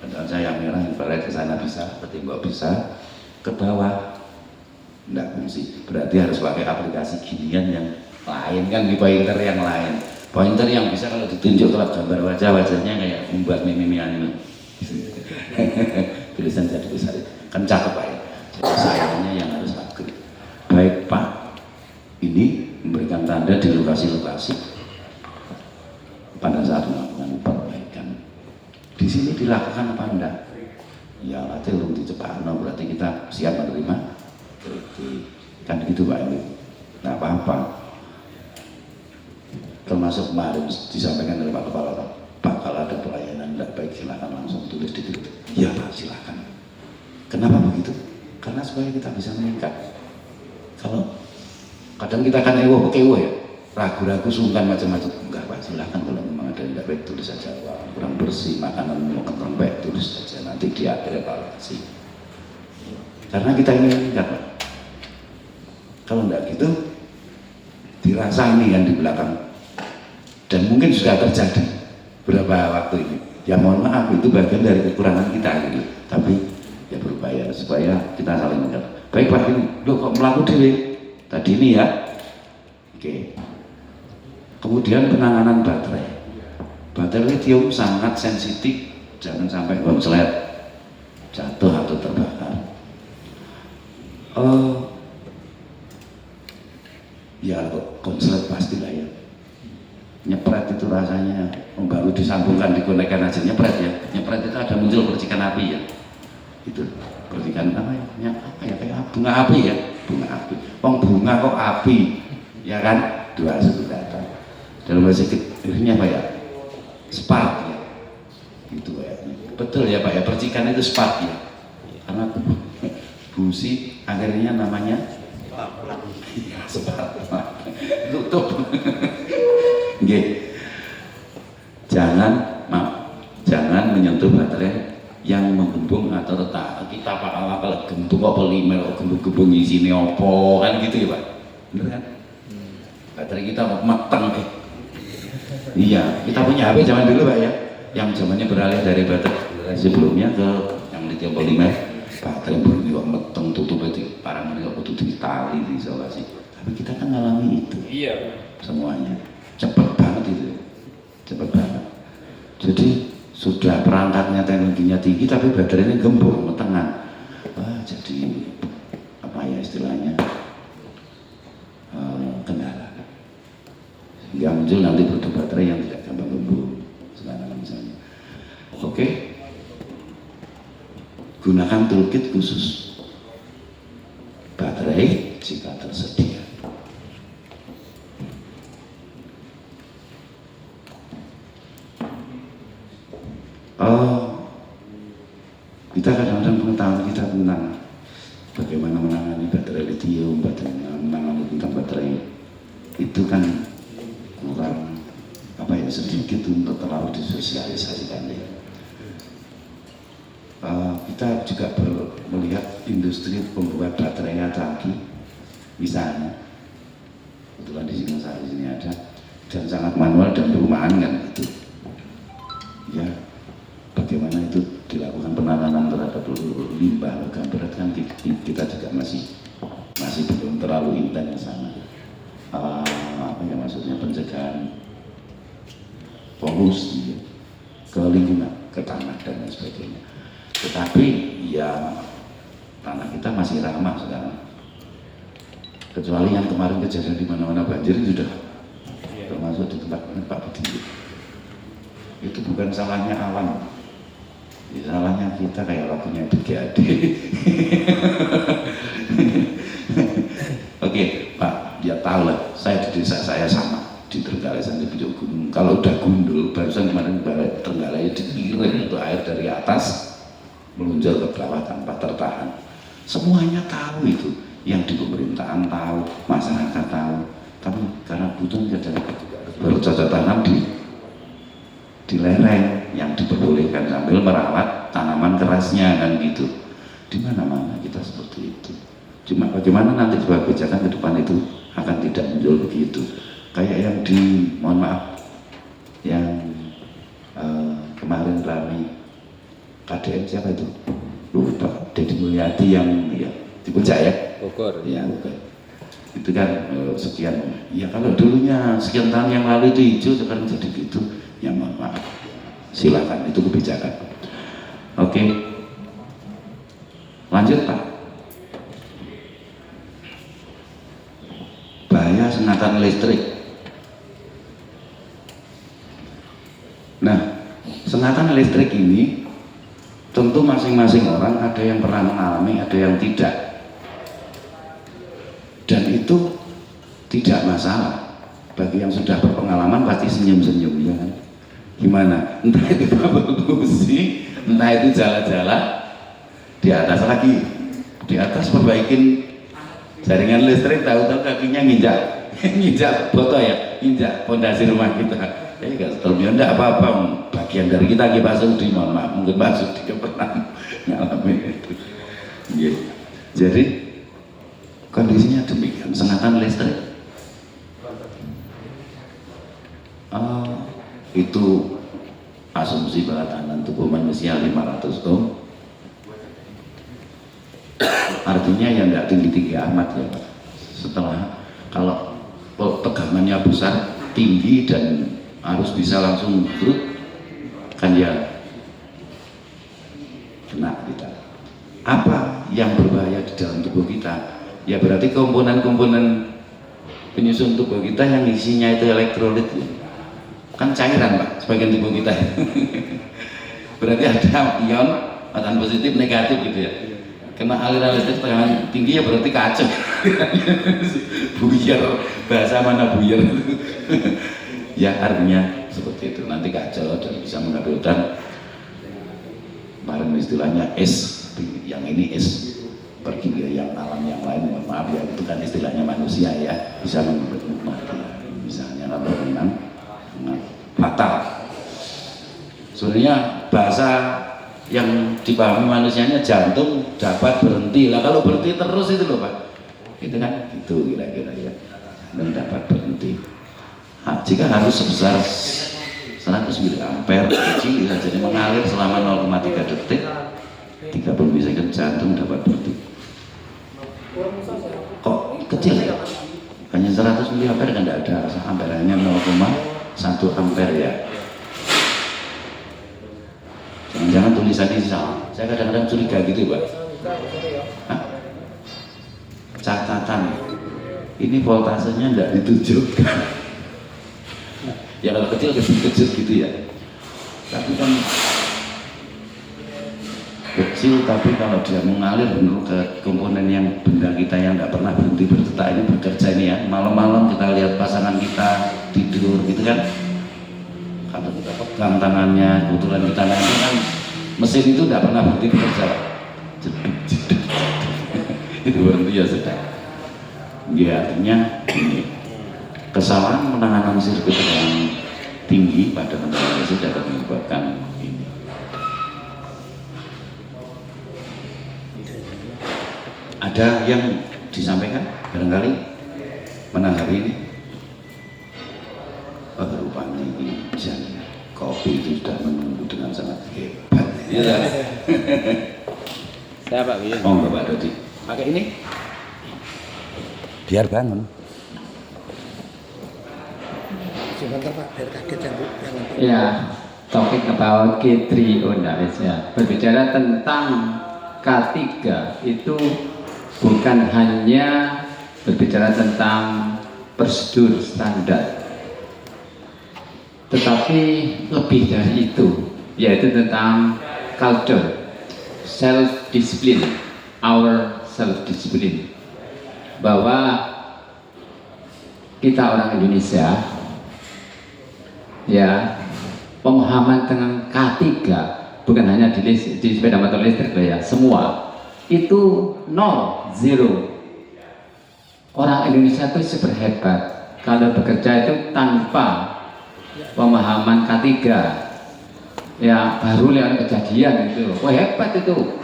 Padahal saya merah infrared ke sana bisa, ke tembok bisa, ke bawah tidak fungsi. Berarti harus pakai aplikasi ginian yang lain kan, di pointer yang lain. Pointer yang bisa kalau ditunjuk kalau gambar wajahnya kayak membuat meme-memean itu. Tulisan jadi besar kan cakep Pak ya. Jadi sayangnya yang harus upgrade. Baik Pak, ini memberikan tanda di lokasi-lokasi pada saat melakukan perbaikan. Di sini dilakukan apa enggak? Ya berarti belum dicepatno, berarti kita siap menerima kritik. Kan gitu Pak ini. Nah apa-apa. Termasuk kemarin disampaikan oleh Pak Kepala, Pak kalau ada pelayanan tidak baik silakan langsung tulis di Twitter. Ya Pak silakan. Kenapa begitu? Karena supaya kita bisa meningkat. Kalau kadang kita kan kewo ya, ragu-ragu sungkan macam-macam. Enggak Pak silakan, kalau memang ada yang tidak baik tulis saja. Wah, kurang bersih makanan mau kurang baik tulis saja, nanti di akhir evaluasi. Karena kita ingin meningkat Pak. Kalau enggak gitu dirasani kan di belakang. Dan mungkin sudah terjadi beberapa waktu ini. Ya mohon maaf, itu bagian dari kekurangan kita gitu. Tapi ya berupaya supaya kita saling mengerti. Baik Pak, ini loh kok melaku dewe tadi ini ya. Oke. Kemudian penanganan baterai. Baterai lithium sangat sensitif, jangan sampai konslet, jatuh atau terbakar. Ya konslet pastilah ya. Nyepret itu rasanya baru disambungkan, dikonekkan aja nyepret ya. Nyepret itu ada muncul percikan api ya. Itu percikan apa ya? Kayak bunga api ya, bunga api. Bunga kok api, ya kan? Dua suku kata. Dalam bahasa ini apa ya? Spark ya. Itu ya. Betul ya Pak ya, percikan itu spark ya. Karena busi akhirnya namanya spark. Tutup. Jangan menyentuh baterai yang menggembung atau retak. Kita kalau gembung kok polimer, gembung isine opo kan gitu ya Pak. Bener kan? Baterai kita mateng Iya, kita punya HP zaman dulu Pak ya, yang zamannya beralih dari baterai sebelumnya ke yang lithium polimer. Baterai baru mateng tutup itu parang mereka butuh ditali diisolasi. Tapi kita kan ngalami itu. Iya. Semuanya cepet banget itu, cepet banget. Jadi sudah perangkatnya teknologinya tinggi tapi baterainya gembung metengan. Wah, jadi apa ya istilahnya kendala. Sehingga muncul nanti produk baterai yang tidak gampang gembung sekarang misalnya. Oke, gunakan toolkit khusus baterai jika tersedia. Kita kadang-kadang pengetahuan kita tentang bagaimana menangani baterai lithium, bagaimana menangani tentang baterai itu kan kurang apa ya, sedikit untuk terlalu disosialisasikan ya. Kita juga melihat industri pembuat baterai tangki misalnya, kebetulan di sini ada, dan sangat manual dan perumahan kan itu ya. Bagaimana itu dilakukan penanganan terhadap limbah logam berat kan kita juga masih belum terlalu intens sana. Apa ya maksudnya, pencegahan polusi ke lingkungan, ke tanah dan lain sebagainya. Tetapi ya tanah kita masih ramah sekarang. Kecuali yang kemarin kejadian di mana-mana banjir sudah termasuk di tempat Pak Budi. Itu bukan salahnya alam. Salahnya kita kayak lagunya BGAD. Oke, Pak, dia tahu lah. Saya di desa saya sama di Trenggalek di Pucuk Gunung. Kalau udah gundul, barusan kemarin Trenggalek dikirim itu air dari atas meluncur ke bawah tanpa tertahan. Semuanya tahu itu, yang di pemerintahan tahu, masyarakat tahu. Tapi karena butuh baru cocok tanam di lereng yang diperbolehkan sambil merawat tanaman kerasnya kan gitu. Di mana-mana kita seperti itu. Cuma bagaimana nanti sebuah kebijakan ke depan itu akan tidak muncul begitu. Kayak yang mohon maaf, yang kemarin rame KDM siapa itu? Lupa, Deddy Mulyadi yang ya di Puncak ya? Bogor. Ya, Bogor. Itu kan sekian. Ya kalau dulunya sekian tahun yang lalu itu hijau, sekarang jadi gitu. Ya mohon maaf. Silakan, itu kebijakan. Oke. Lanjut Pak. Bahaya sengatan listrik. Nah, sengatan listrik ini tentu masing-masing orang ada yang pernah mengalami, ada yang tidak. Dan itu tidak masalah. Bagi yang sudah berpengalaman pasti senyum-senyum ya kan. Gimana? Entah itu kabel busi, entah itu jala-jala, di atas lagi, di atas perbaikin jaringan listrik, tahu-tahu kakinya nginjak botol ya, nginjak pondasi rumah kita. Jadi nggak setelumnya, enggak apa-apa, bagian dari kita Pak Sudi, mohon maaf, mungkin Pak Sudi pernah ngalamin itu. Yeah. Jadi kondisinya demikian, sengatan listrik. Itu asumsi bahwa tahanan tubuh manusia 500 ohm. Artinya ya tidak tinggi-tinggi amat ya Pak. Setelah kalau tegangannya besar, tinggi dan harus bisa langsung brut, kan ya kena kita. Apa yang berbahaya di dalam tubuh kita? Ya berarti komponen-komponen penyusun tubuh kita yang isinya itu elektrolit ya. Kan cairan Pak, sebagian tubuh kita. Berarti ada ion, matan positif, negatif gitu ya. Kena aliran listrik tekanan tinggi ya berarti kacau. Buyar, bahasa mana buyar? Ya artinya seperti itu, nanti kacau dan bisa mengabulkan. Kemarin istilahnya es, yang ini es pergi ke yang alam yang lain, mohon maaf ya, itu kan istilahnya manusia ya, bisa menikmati. Misalnya kalau memang fatal. Sebenarnya bahasa yang dipahami manusianya jantung dapat berhenti lah, kalau berhenti terus itu loh Pak, itu kan itu kira-kira ya, dan dapat berhenti. Nah, jika harus sebesar 100 mA kecil saja, jadi mengalir selama 0,3 detik, 30 second jantung dapat berhenti. Kok kecil ya? Hanya 100 mA kan tidak ada, amperannya 0,1 ampere ya. Jangan-jangan tulisannya salah. Saya kadang-kadang curiga gitu Pak. Hah? Catatan ini voltasenya tidak ditunjukkan. Ya kalau kecil kecil gitu ya. Tapi kan kecil, tapi kalau dia mengalir benar ke komponen yang benda kita yang tidak pernah berhenti berdetak ini bekerja ini ya. Malam-malam kita lihat pasangan kita tidur gitu kan. Kalau kita pegang tangannya, kebetulan kita nanti kan mesin itu tidak pernah berhenti bekerja. Itu berhenti ya sudah. Ya artinya ini kesalahan penanganan sirkuit yang tinggi pada kendaraan listrik dapat menyebabkan ini. Ada yang disampaikan barangkali mana hari ini? Rupanya ini jam kopi itu sudah menunggu dengan sangat hebat. Ya. Saya Pak Wiyan. Oh Bapak Dodi, pakai ini biar bangun. Sebentar Pak, biar kaget yang Bu. Ya, talking about K3 ya. Berbicara tentang K3 itu bukan hanya berbicara tentang prosedur standar, tetapi lebih dari itu, yaitu tentang culture, self discipline, our self discipline, bahwa kita orang Indonesia ya, pemahaman dengan K3 bukan hanya di sepeda motor listrik ya, semua itu 0, 0. Orang Indonesia itu super hebat kalau bekerja itu tanpa pemahaman K3 ya, baru lihat kejadian itu, wah hebat itu.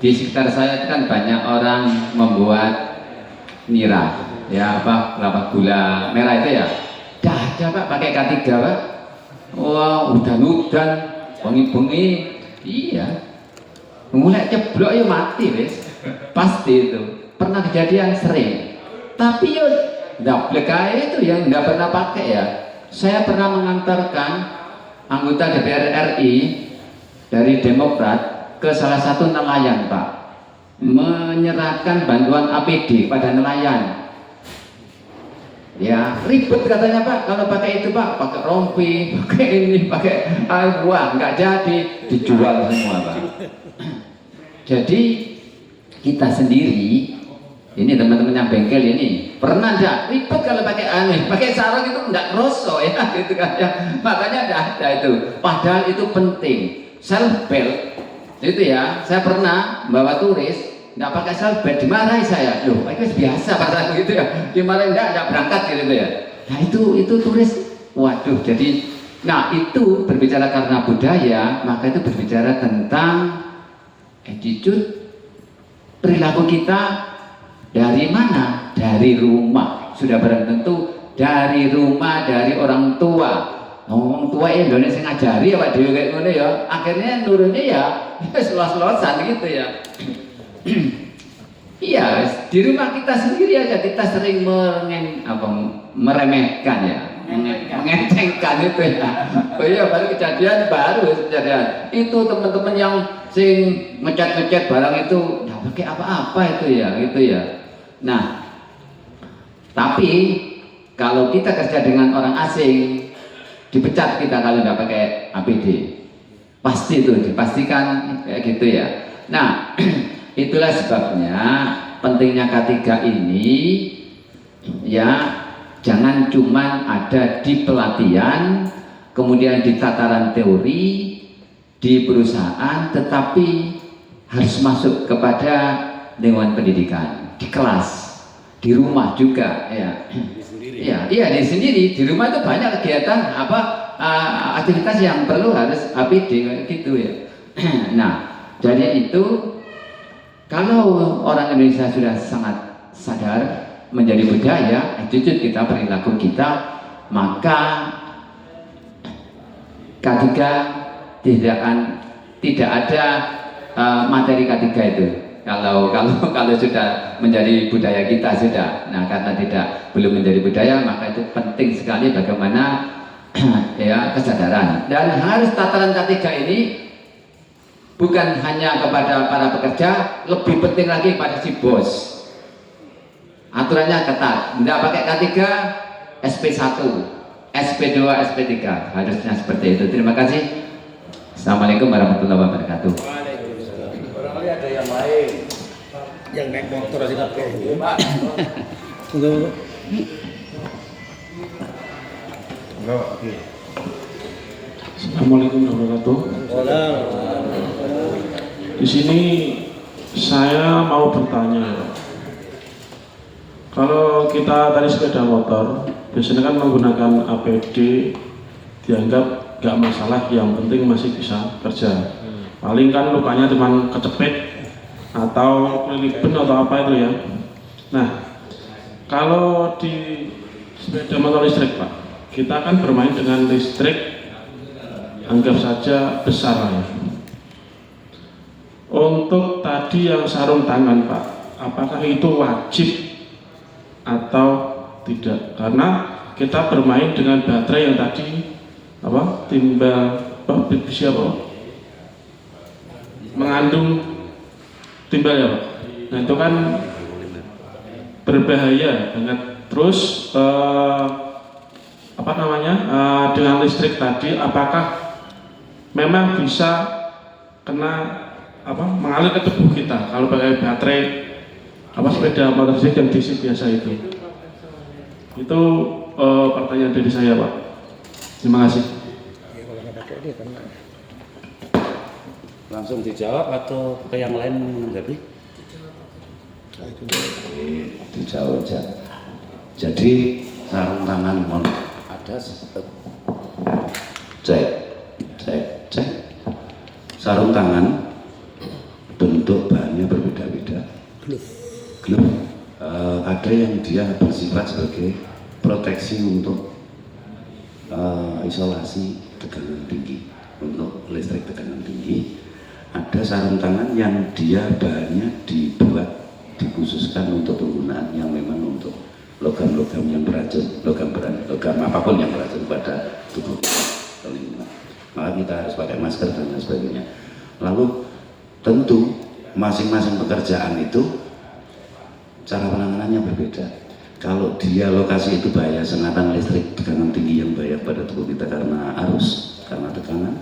di sekitar saya itu kan banyak orang membuat nira, ya apa kelapa gula merah itu ya. Dah ada Pak pakai K3 Pak. Wah udan-udan, bengi-bengi, iya. Mulai ceblok ya mati wis. Pasti itu. Pernah kejadian sering. Tapi ya ndablek ae itu yang nggak pernah pakai ya. Saya pernah mengantarkan anggota DPR RI dari Demokrat ke salah satu nelayan Pak, menyerahkan bantuan APD pada nelayan. Ya ribet katanya Pak kalau pakai itu Pak, pakai rompi, pakai ini, pakai air buah, nggak jadi, dijual semua Pak. Jadi kita sendiri, ini teman-teman yang bengkel ini pernah enggak ribet kalau pakai aneh, pakai sarung itu enggak kroso ya gitu kan ya. Makanya enggak ada itu. Padahal itu penting. Self belt itu ya, saya pernah bawa turis enggak pakai self belt, dimarahi saya. Loh, itu biasa pasaku gitu ya. Dimarahi enggak berangkat gitu ya. Nah, itu turis. Waduh, jadi nah itu berbicara karena budaya, maka itu berbicara tentang attitude, perilaku kita. Dari mana? Dari rumah. Sudah barang tentu dari rumah, dari orang tua. Orang tua Indonesia ngajari ya Pak Dewi kayak gini ya. Akhirnya nurunnya ya selos-selosan gitu ya. Iya, di rumah kita sendiri aja kita sering meremehkan ya, mengentengkan itu ya. Oh iya, baru kejadian itu teman-teman yang sing ngecat barang itu nggak pakai apa-apa itu ya, gitu ya. Nah, tapi kalau kita kerja dengan orang asing, dipecat kita kalau nggak pakai APD, pasti itu dipastikan kayak gitu ya. Nah, itulah sebabnya pentingnya K3 ini ya, jangan cuma ada di pelatihan, kemudian di tataran teori, di perusahaan, tetapi harus masuk kepada lingkungan pendidikan, di kelas, di rumah juga ya. Iya di sendiri, di rumah itu banyak kegiatan aktivitas yang perlu harus APD gitu ya. Nah, jadi itu kalau orang Indonesia sudah sangat sadar menjadi budaya, attitude kita, perilaku kita, maka K3 tidak ada materi K3 itu. Kalau sudah menjadi budaya kita sudah. Nah, karena belum menjadi budaya, maka itu penting sekali bagaimana ya kesadaran. Dan harus tataran K3 ini bukan hanya kepada para pekerja, lebih penting lagi pada si bos. Aturannya ketat. Tidak pakai K3, SP1, SP2, SP3. Harusnya seperti itu. Terima kasih. Assalamualaikum warahmatullahi wabarakatuh. Barangkali ada yang lain Yang naik motor aja pakai. Pak. Tunggu. Enggak, oke. Assalamualaikum warahmatullahi wabarakatuh. Di sini saya mau bertanya, kalau kita tadi sepeda motor, biasanya kan menggunakan APD, dianggap nggak masalah, yang penting masih bisa kerja. Paling kan lukanya cuma kecepit atau kelilipan atau apa itu ya. Nah, kalau di sepeda motor listrik Pak, kita kan bermain dengan listrik, anggap saja besar ya. Untuk tadi yang sarung tangan Pak, apakah itu wajib atau tidak? Karena kita bermain dengan baterai yang tadi mengandung timbal ya Pak. Nah itu kan berbahaya banget. Terus dengan listrik tadi, apakah memang bisa mengalir ke tubuh kita kalau pakai baterai sepeda motor listrik yang DC biasa itu? Itu pertanyaan dari saya Pak. Terima kasih. Langsung dijawab atau ke yang lain menanggapi? Dijawab aja. Jadi sarung tangan ada cek sarung tangan bentuk bahan bahannya berbeda-beda. Glove. Ada yang dia bersifat sebagai proteksi untuk isolasi tegangan tinggi, untuk listrik tegangan tinggi. Ada sarung tangan yang dia bahannya dibuat dikhususkan untuk penggunaan yang memang untuk logam-logam yang beracun, logam apapun yang beracun pada tubuh kita, lingkungan. Maka kita harus pakai masker dan lain sebagainya. Lalu tentu masing-masing pekerjaan itu cara penanganannya berbeda. Kalau dia lokasi itu bahaya sengatan listrik tegangan tinggi yang bahaya pada tubuh kita karena arus, karena tekanan,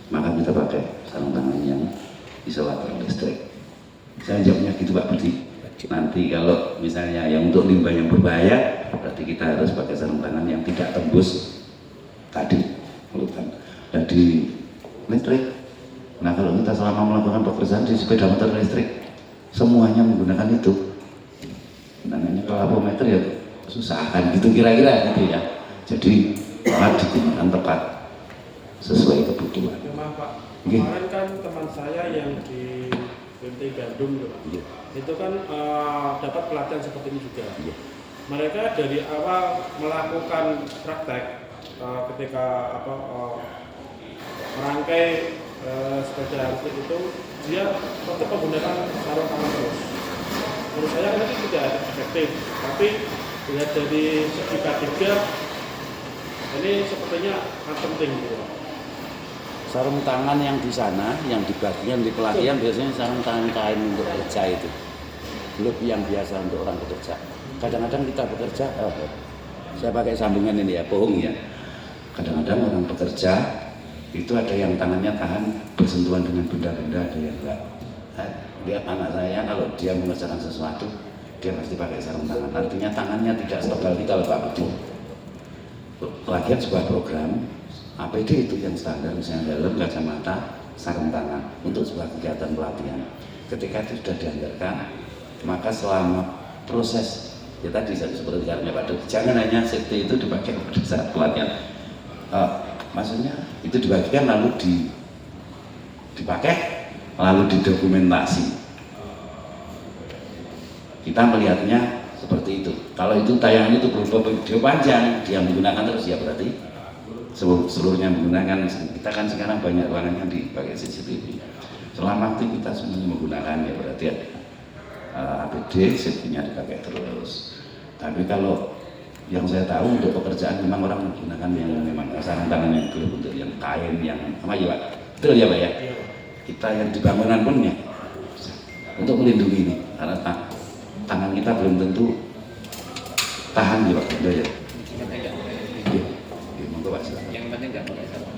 maka kita pakai sarung tangan yang isolator listrik. Saya jawabnya gitu Pak Budi. Nanti kalau misalnya yang untuk limbah yang berbahaya, berarti kita harus pakai sarung tangan yang tidak tembus tadi polutan. Dan di listrik, nah kalau kita selama melakukan pekerjaan di sepeda motor listrik, semuanya menggunakan itu. Namanya kelapometer ya susah kan gitu kira-kira gitu ya. Jadi alat digunakan tepat sesuai kebutuhan. Maaf Pak, kemarin kan teman saya yang di BMT Gandum tuh, Pak. Iya. Itu kan dapat pelatihan seperti ini juga. Iya. Mereka dari awal melakukan praktek ketika merangkai sepeda listrik itu dia tetap menggunakan sarung tangan terus. Menurut saya ini tidak efektif, tapi dilihat dari segi K3 ini sepertinya penting gitu. Sarung tangan yang di sana, yang di bagian di pelatihan biasanya sarung tangan kain untuk kerja itu. Glove yang biasa untuk orang bekerja. Kadang-kadang kita bekerja, saya pakai sambungan ini ya, bohong ya. Kadang-kadang orang bekerja itu ada yang tangannya tahan bersentuhan dengan benda-benda, ada yang enggak. Lihat anak saya kalau dia mengerjakan sesuatu, dia pasti pakai sarung tangan. Artinya tangannya tidak setebal kita loh Pak Budi. Pelatihan sebuah program APD itu yang standar, misalnya dalam kacamata, sarung tangan untuk sebuah kegiatan pelatihan. Ketika itu sudah dianggarkan, maka selama proses ya tadi saya seperti karena Pak Dodi, jangan hanya safety itu dipakai pada saat pelatihan. Maksudnya itu dibagikan lalu dipakai lalu didokumentasi. Kita melihatnya seperti itu. Kalau itu tayangan itu berupa video panjang, dia menggunakan terus ya berarti seluruhnya menggunakan. Kita kan sekarang banyak ruangan yang dipakai CCTV. Selama aktivitas semuanya menggunakan ya berarti APD safety-nya dipakai terus. Tapi kalau yang saya tahu untuk pekerjaan memang orang menggunakan yang memang sarung tangan yang glove untuk yang kain yang apa ya Pak? Betul ya Pak ya? Kita yang di bangunan pun ya untuk melindungi ini karena tangan kita belum tentu tahan ya Pak. Betul ya? Yang penting nggak pakai sarung.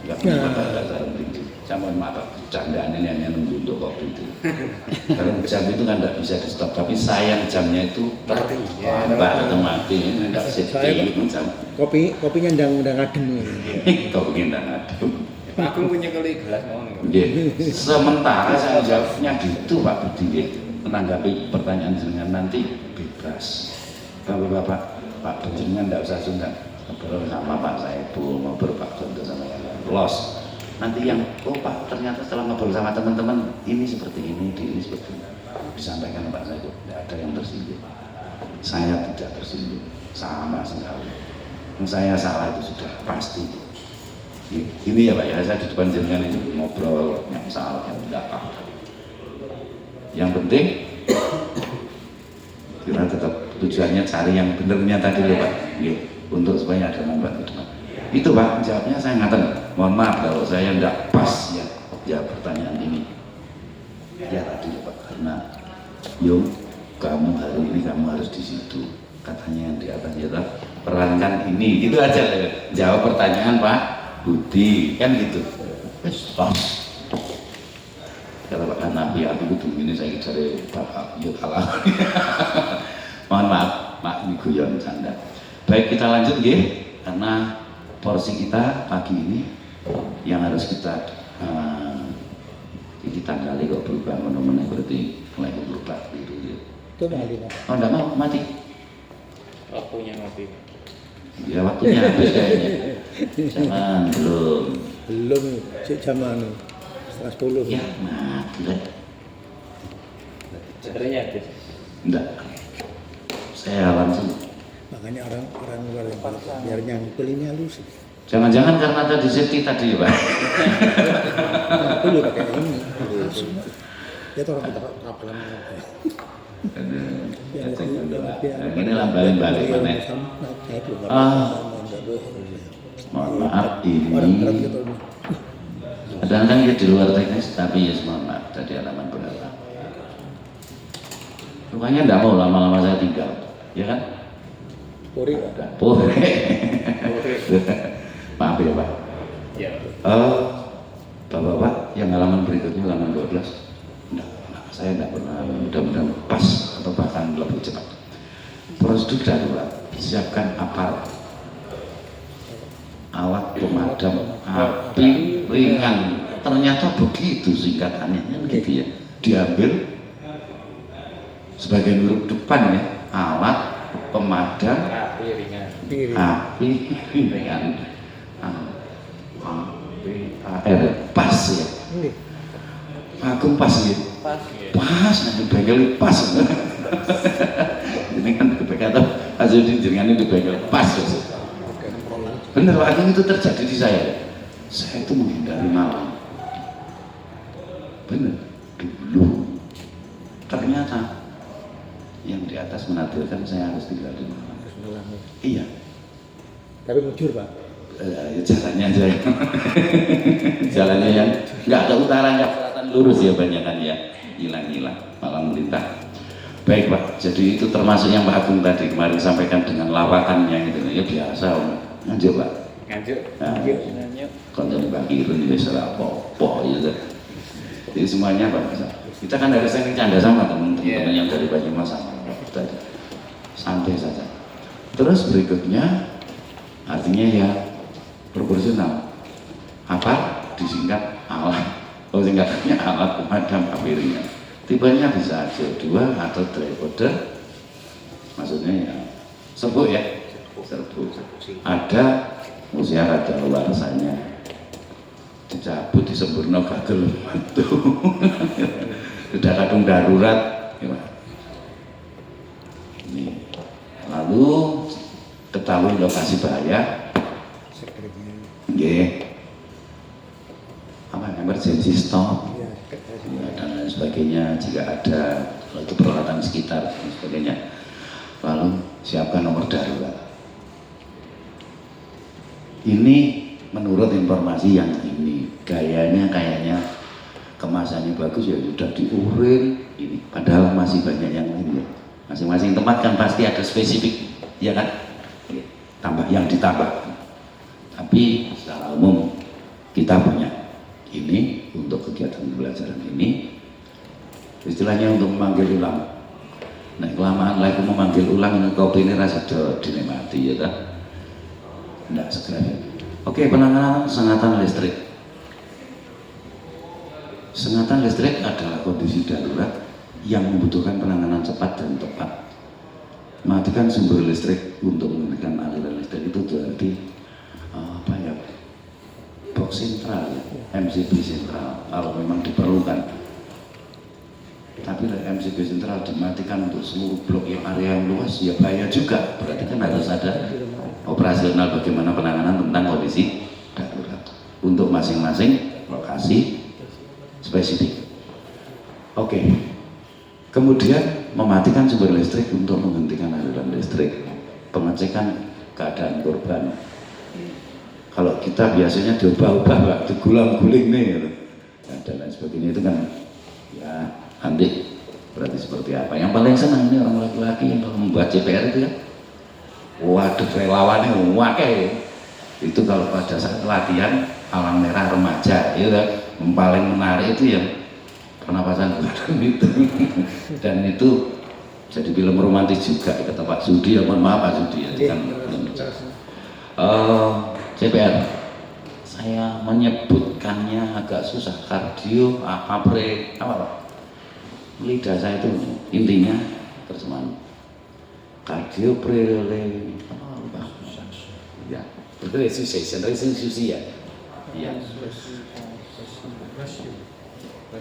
Nggak pakai sarung tinggi. Saya mohon maaf Pak, candaan ini hanya nunggu untuk waktu itu. Karena jam itu kan tidak bisa di stop, tapi sayang jamnya itu terlambat atau mati. Ini tidak safety jam. Kopinya ndang adem. Kopi ndang adem. Pak Agung punya kali gelas mau Nggih. Sementara saya jawabnya gitu Pak Budi nggih. Menanggapi pertanyaan jenengan nanti bebas. Bapak Pak jenengan tidak usah sungkan. Ngobrol sama Pak Saiful, ngobrol Pak Gonto sama yang lain. Los. Nanti yang Pak ternyata setelah ngobrol sama teman-teman ini seperti ini seperti ini. Disampaikan Pak Saiful, tidak ada yang tersinggung. Saya tidak tersinggung sama sekali. Saya salah itu sudah pasti. Ini ya Pak ya, saya di depan jenengan ini ngobrol yang salah yang tidak apa. Yang penting kita tetap tujuannya cari yang benernya tadi loh Pak, untuk supaya ada manfaat ke depan. Itu Pak jawabnya saya ngatain. Mohon maaf kalau saya tidak pas ya pertanyaan ini. Ya tadi Pak karena kamu hari ini kamu harus di situ. Katanya yang di atas ya perankan ini, itu aja jawab pertanyaan Pak Budi kan gitu. Tos. Kata Pak Nabi aku butuh ini saya cari Bapak ya kalah. Mohon maaf Pak ini guyon canda. Baik kita lanjut karena porsi kita pagi ini yang harus kita tanggali kok berubah mana-mana berarti mulai berubah gitu ya. Itu mati Pak. Oh enggak mau mati. Waktunya ngopi. Ya waktunya habis kayaknya. Jangan belum. Belum jam 10. Ya mati lah. Enggak. Saya langsung. Makanya orang luar yang biar nyangkul ini halus. Jangan-jangan karena tadi safety tadi ya Pak. Dulu pakai ini. Dia tuh orang kita kapalan. Ini lambalin balik mana? Mohon maaf ini. Kadang-kadang ya di luar teknis, tapi ya mohon maaf tadi halaman berapa? Rupanya enggak mau lama-lama saya tinggal, ya kan? Puri. Puri. Maaf ya Pak. Ya. Bapak-bapak yang halaman berikutnya halaman 12. Enggak, saya enggak pernah, mudah-mudahan pas atau bahkan lebih cepat. Prosedur darurat, siapkan aparat, alat pemadam api ringan. Ternyata begitu singkatannya, kan gitu ya. Diambil sebagian huruf depan ya, alat pemadam Api ringan. api ringan. AR pas ya. Agung pas ya. Pas nanti bengkel pas. Ini kan kata hasil jenengan itu bengkel pas ya. Bener Pak Agung, itu terjadi di saya. Saya itu menghindari malam. Bener dulu. Ternyata yang di atas menakdirkan saya harus tinggal di malam. Iya. Tapi mujur Pak. Ya jalannya aja. Jalannya yang nggak ada utara nggak selatan lurus ya banyak kan ya, hilang-hilang malah melintang. Baik Pak, jadi itu termasuk yang Pak Agung tadi kemarin sampaikan dengan lawakannya itu ya biasa Om. Lanjut Pak. Lanjut. Kalau jadi Pak Kirun ya salah apa ya. Jadi semuanya Pak, kita kan harus sering canda sama teman-teman yang dari Banyumas sama tadi. Santai saja. Terus berikutnya artinya ya proporsional. Apa? Disingkat alat. Oh singkatannya alat pemadam api ringan. Tipenya bisa CO2 atau dry powder. Maksudnya ya serbuk ya. Serbuk. Ada usia ada luarsanya. Dicabut di sempurna gagal itu. Sudah kadung darurat. Ini. Lalu ketahui lokasi bahaya. Nggih. Apa emergency stop ya, dan lain sebagainya jika ada itu peralatan sekitar dan sebagainya. Lalu siapkan nomor darurat. Ini menurut informasi yang ini gayanya kayaknya kemasannya bagus ya sudah diurin ini, padahal masih banyak yang lain ya. Masing-masing tempat kan pasti ada spesifik, ya kan? Tambah yang ditambah. Tapi secara umum kita punya ini untuk kegiatan pembelajaran ini istilahnya untuk memanggil ulang. Nah kelamaan lagi memanggil ulang ini kopi ini rasa dinikmati ya kan? Tidak segera. Oke, penanganan sengatan listrik. Sengatan listrik adalah kondisi darurat yang membutuhkan penanganan cepat dan tepat. Matikan sumber listrik untuk menghentikan aliran listrik itu berarti apa ya, box sentral ya, MCB sentral kalau memang diperlukan. Tapi MCB sentral dimatikan untuk seluruh blok yang area yang luas ya bahaya juga. Berarti kan harus ada operasional bagaimana penanganan tentang kondisi darurat untuk masing-masing lokasi spesifik. Oke. Kemudian mematikan sumber listrik untuk menghentikan aliran listrik, pengecekan keadaan korban. Kalau kita biasanya diubah-ubah, Pak, digulang-guling nih, gitu. Dan lain sebagainya itu kan, ya nanti berarti seperti apa. Yang paling senang ini orang laki-laki yang membuat CPR itu kan, waduh relawannya wakai. Itu kalau pada saat latihan Palang Merah remaja, itu kan, yang paling menarik itu yang pernapasan badan itu. Dan itu jadi film romantis juga kata Pak Sudi, ya mohon maaf Pak Sudi ya, kan CPR saya menyebutkannya agak susah, kardio apa lidah saya itu intinya terjemahan kardio prele apa ya resusitasi ya iya.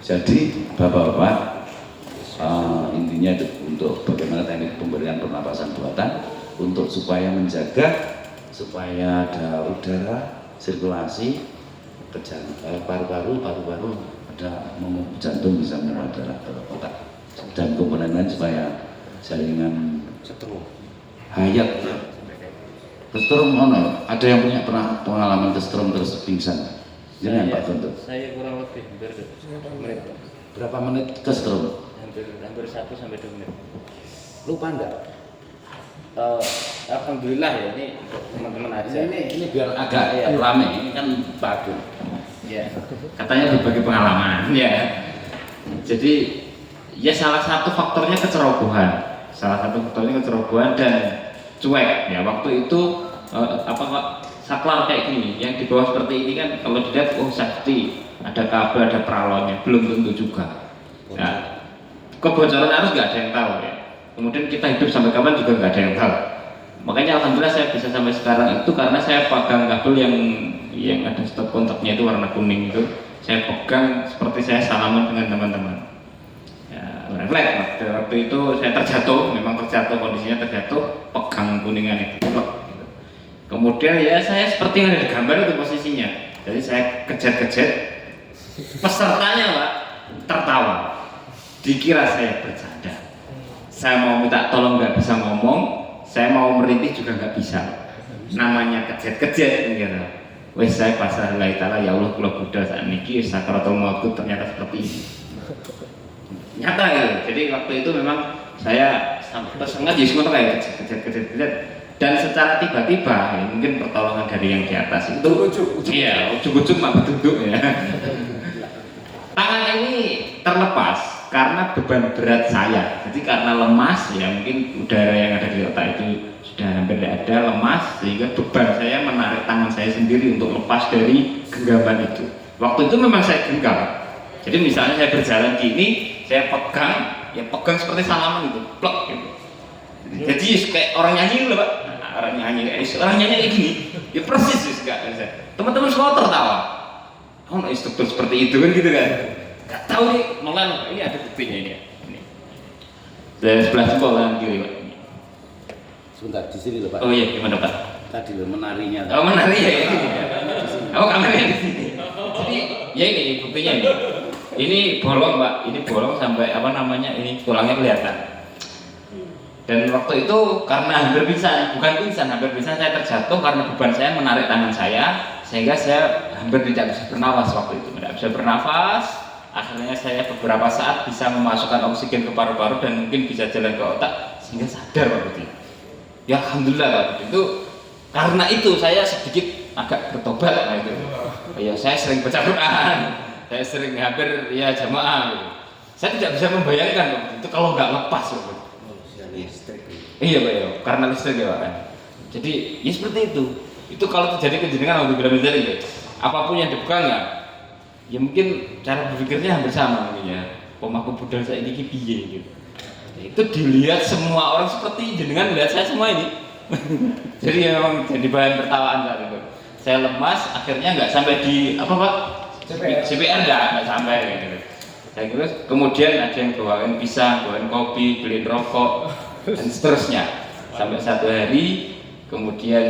Jadi bapak-bapak Intinya itu untuk bagaimana teknik pemberian pernapasan buatan untuk supaya menjaga supaya ada udara sirkulasi ke paru-paru ada jantung bisa menyerap darah ke otak dan komponen lain supaya jaringan hayat kesetrum mana? Ada yang punya pernah pengalaman kesetrum terus pingsan? Jangan Pak Guntur. Saya kurang lebih menit. Berapa menit kesetrum? Hampir 1 sampai 2 menit. Lupa enggak? Alhamdulillah ya, ini untuk teman-teman aja. Ini biar agak rame, ini kan bagus. Ya, katanya berbagi pengalaman ya. Jadi ya salah satu faktornya kecerobohan. Dan cuek ya. Waktu itu saklar kayak gini, yang di bawah seperti ini kan kalau dilihat safety, ada kabel, ada peralonnya, belum tentu juga. Nah, kebocoran arus nggak ada yang tahu ya. Kemudian kita hidup sampai kapan juga nggak ada yang tahu. Makanya alhamdulillah saya bisa sampai sekarang itu karena saya pegang kabel yang ada stop kontaknya itu warna kuning itu. Saya pegang seperti saya salaman dengan teman-teman. Ya, refleks. Waktu itu saya memang terjatuh, kondisinya terjatuh, pegang kuningan itu. Kemudian ya saya seperti yang ada di gambar itu posisinya. Jadi saya kejet-kejet, pesertanya Pak tertawa, dikira saya bercanda. Saya mau minta tolong nggak bisa ngomong, saya mau merintih juga nggak bisa. Namanya kejet-kejet gitu. Wes saya pasrah lillahi ta'ala, ya Allah kula Buddha saat niki sakaratul mautku ternyata seperti ini. Nyata gitu. Jadi waktu itu memang saya sampai tersengat ya semua kayak kejet. Dan secara tiba-tiba ya, mungkin pertolongan dari yang di atas itu iya, ujuk-ujuk mah duduk ya. Tangan ini terlepas karena beban berat saya. Jadi karena lemas ya, mungkin udara yang ada di otak itu sudah hampir tidak ada, lemas sehingga beban saya menarik tangan saya sendiri untuk lepas dari genggaman itu. Waktu itu memang saya genggam. Jadi misalnya saya berjalan gini, saya pegang seperti salaman gitu, plok gitu. Jadi kayak orang nyanyi loh Pak. Orang nyanyi kayak gini, ya persis juga. Teman-teman semua tertawa. Oh, instruktur seperti itu kan gitu kan? Gak tahu nih, malah ini ada buktinya ini. Dari sebelah jempol kan kiri Pak. Sebentar di sini loh Pak. Oh iya, gimana Pak? Tadi loh menarinya. Oh menari ya ini. Oh kameranya di sini. Jadi ya ini buktinya ini. Ini bolong Pak, ini bolong sampai ini tulangnya kelihatan. Dan waktu itu karena hampir pingsan saya terjatuh karena beban saya menarik tangan saya sehingga saya hampir tidak bisa bernafas waktu itu. Tidak bisa bernafas, akhirnya saya beberapa saat bisa memasukkan oksigen ke paru-paru dan mungkin bisa jalan ke otak sehingga sadar waktu itu. Ya alhamdulillah waktu itu. Karena itu saya sedikit agak bertobat lah itu. Ya saya sering baca Quran, saya sering hampir ya jamaah gitu. Saya tidak bisa membayangkan waktu itu kalau nggak lepas waktu itu. Iya Pak ya, karena listrik ya Pak. Jadi ya seperti itu. Itu kalau terjadi kejenengan waktu bilang tadi ya, apapun yang dipegang ya mungkin cara berpikirnya hampir sama mungkin ya. Pemaku budal saya ini piye gitu. Itu dilihat semua orang seperti jenengan melihat saya semua ini. Jadi ya memang jadi bahan tertawaan saat itu. Saya lemas, akhirnya nggak sampai di apa Pak? CPR nggak sampai gitu. Saya kira kemudian ada yang bawain pisang, bawain kopi, beliin rokok dan seterusnya sampai satu hari kemudian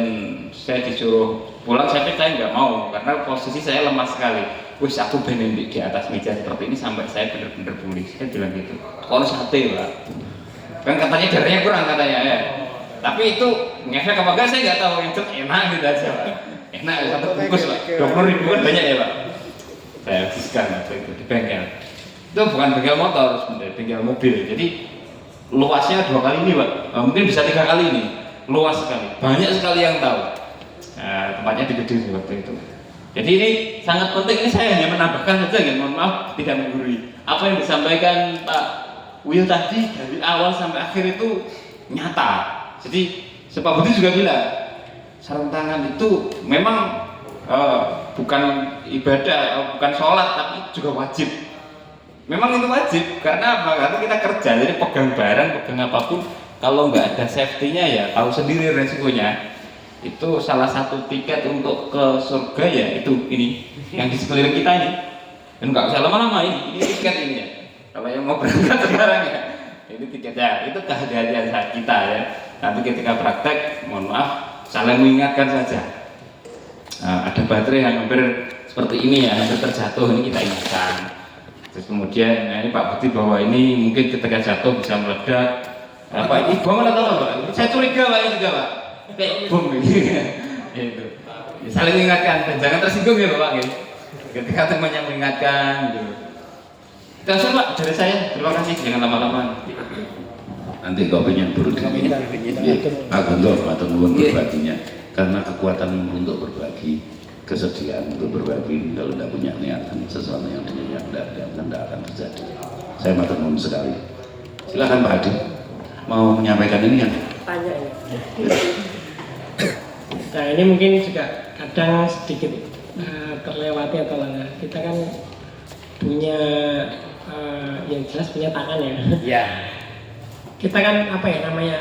saya disuruh pulang. Saya nggak mau karena posisi saya lemas sekali. Wis aku bener di atas meja seperti ini sampai saya bener-bener pulih. Saya bilang gitu. Kalau sate Pak, kan katanya darahnya kurang katanya ya. Tapi itu ngefek apa enggak saya nggak tahu. Itu enak gitu aja Pak. Enak satu bungkus Pak. 20.000 kan banyak ya Pak. Saya habiskan waktu itu di bengkel. Itu bukan bengkel motor, sebenarnya bengkel mobil. Jadi luasnya 2 kali ini Pak, mungkin bisa 3 kali ini. Luas sekali, banyak sekali yang tahu. Nah, tempatnya di Kediri waktu itu. Jadi ini sangat penting, ini saya hanya menambahkan saja ya, mohon maaf tidak menggurui. Apa yang disampaikan Pak Will tadi dari awal sampai akhir itu nyata. Jadi Pak Budi juga bilang sarung tangan itu memang bukan ibadah, bukan sholat, tapi juga wajib. Memang itu wajib, karena apa? Karena kita kerja, jadi pegang barang, pegang apapun, kalau nggak ada safety-nya ya tahu sendiri resikonya. Itu salah satu tiket untuk ke surga ya itu ini yang di sekeliling kita ini. Dan nggak usah lama-lama ini tiket ini ya. Kalau yang mau berangkat sekarang ya. Ini tiketnya, itu kehadiran kita ya. Nanti ketika praktek, mohon maaf, saling mengingatkan saja. Ada baterai yang hampir seperti ini ya, hampir terjatuh, ini kita ingatkan. Terus kemudian, nah ini Pak Budi bahwa ini mungkin ketika jatuh bisa meledak. Pak, ini bom atau apa Pak? Saya curiga Pak, ini juga Pak. Kayak bom gitu. Itu. Saling mengingatkan, dan jangan tersinggung ya Bapak. Ya. Ketika temannya mengingatkan, gitu. Itu aja Pak, dari saya. Terima kasih, jangan lama-lama. Nanti kau pengen buru diri. Aku nggak atau nuwun berbaginya. Karena kekuatan untuk berbagi, kesediaan untuk berbagi, kalau tidak punya niatan sesuatu yang tidak akan terjadi. Saya matur nuwun sekali. Silakan Pak Adi, mau menyampaikan ini kan? Tanya ya. Nah ini mungkin juga kadang sedikit terlewati atau lengah. Kita kan punya yang jelas punya tangan ya. Ya. Kita kan apa ya namanya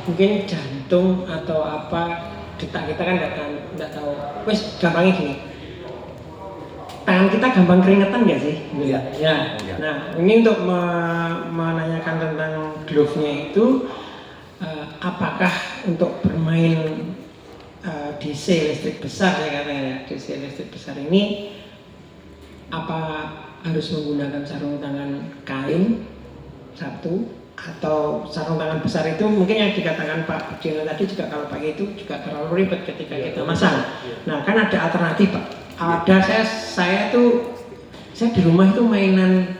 mungkin jantung atau apa detak kita kan nggak tahu. Wes gampangnya gini. Tangan kita gampang keringetan nggak sih? Iya. Ya. Nah ini untuk menanyakan tentang glove-nya itu apakah untuk bermain DC listrik besar ya katanya DC listrik besar ini apa harus menggunakan sarung tangan kain satu atau sarung tangan besar itu mungkin yang dikatakan Pak Budiono tadi juga kalau pakai itu juga terlalu ribet ketika kita masang. Nah kan ada alternatif Pak. Ada saya di rumah itu mainan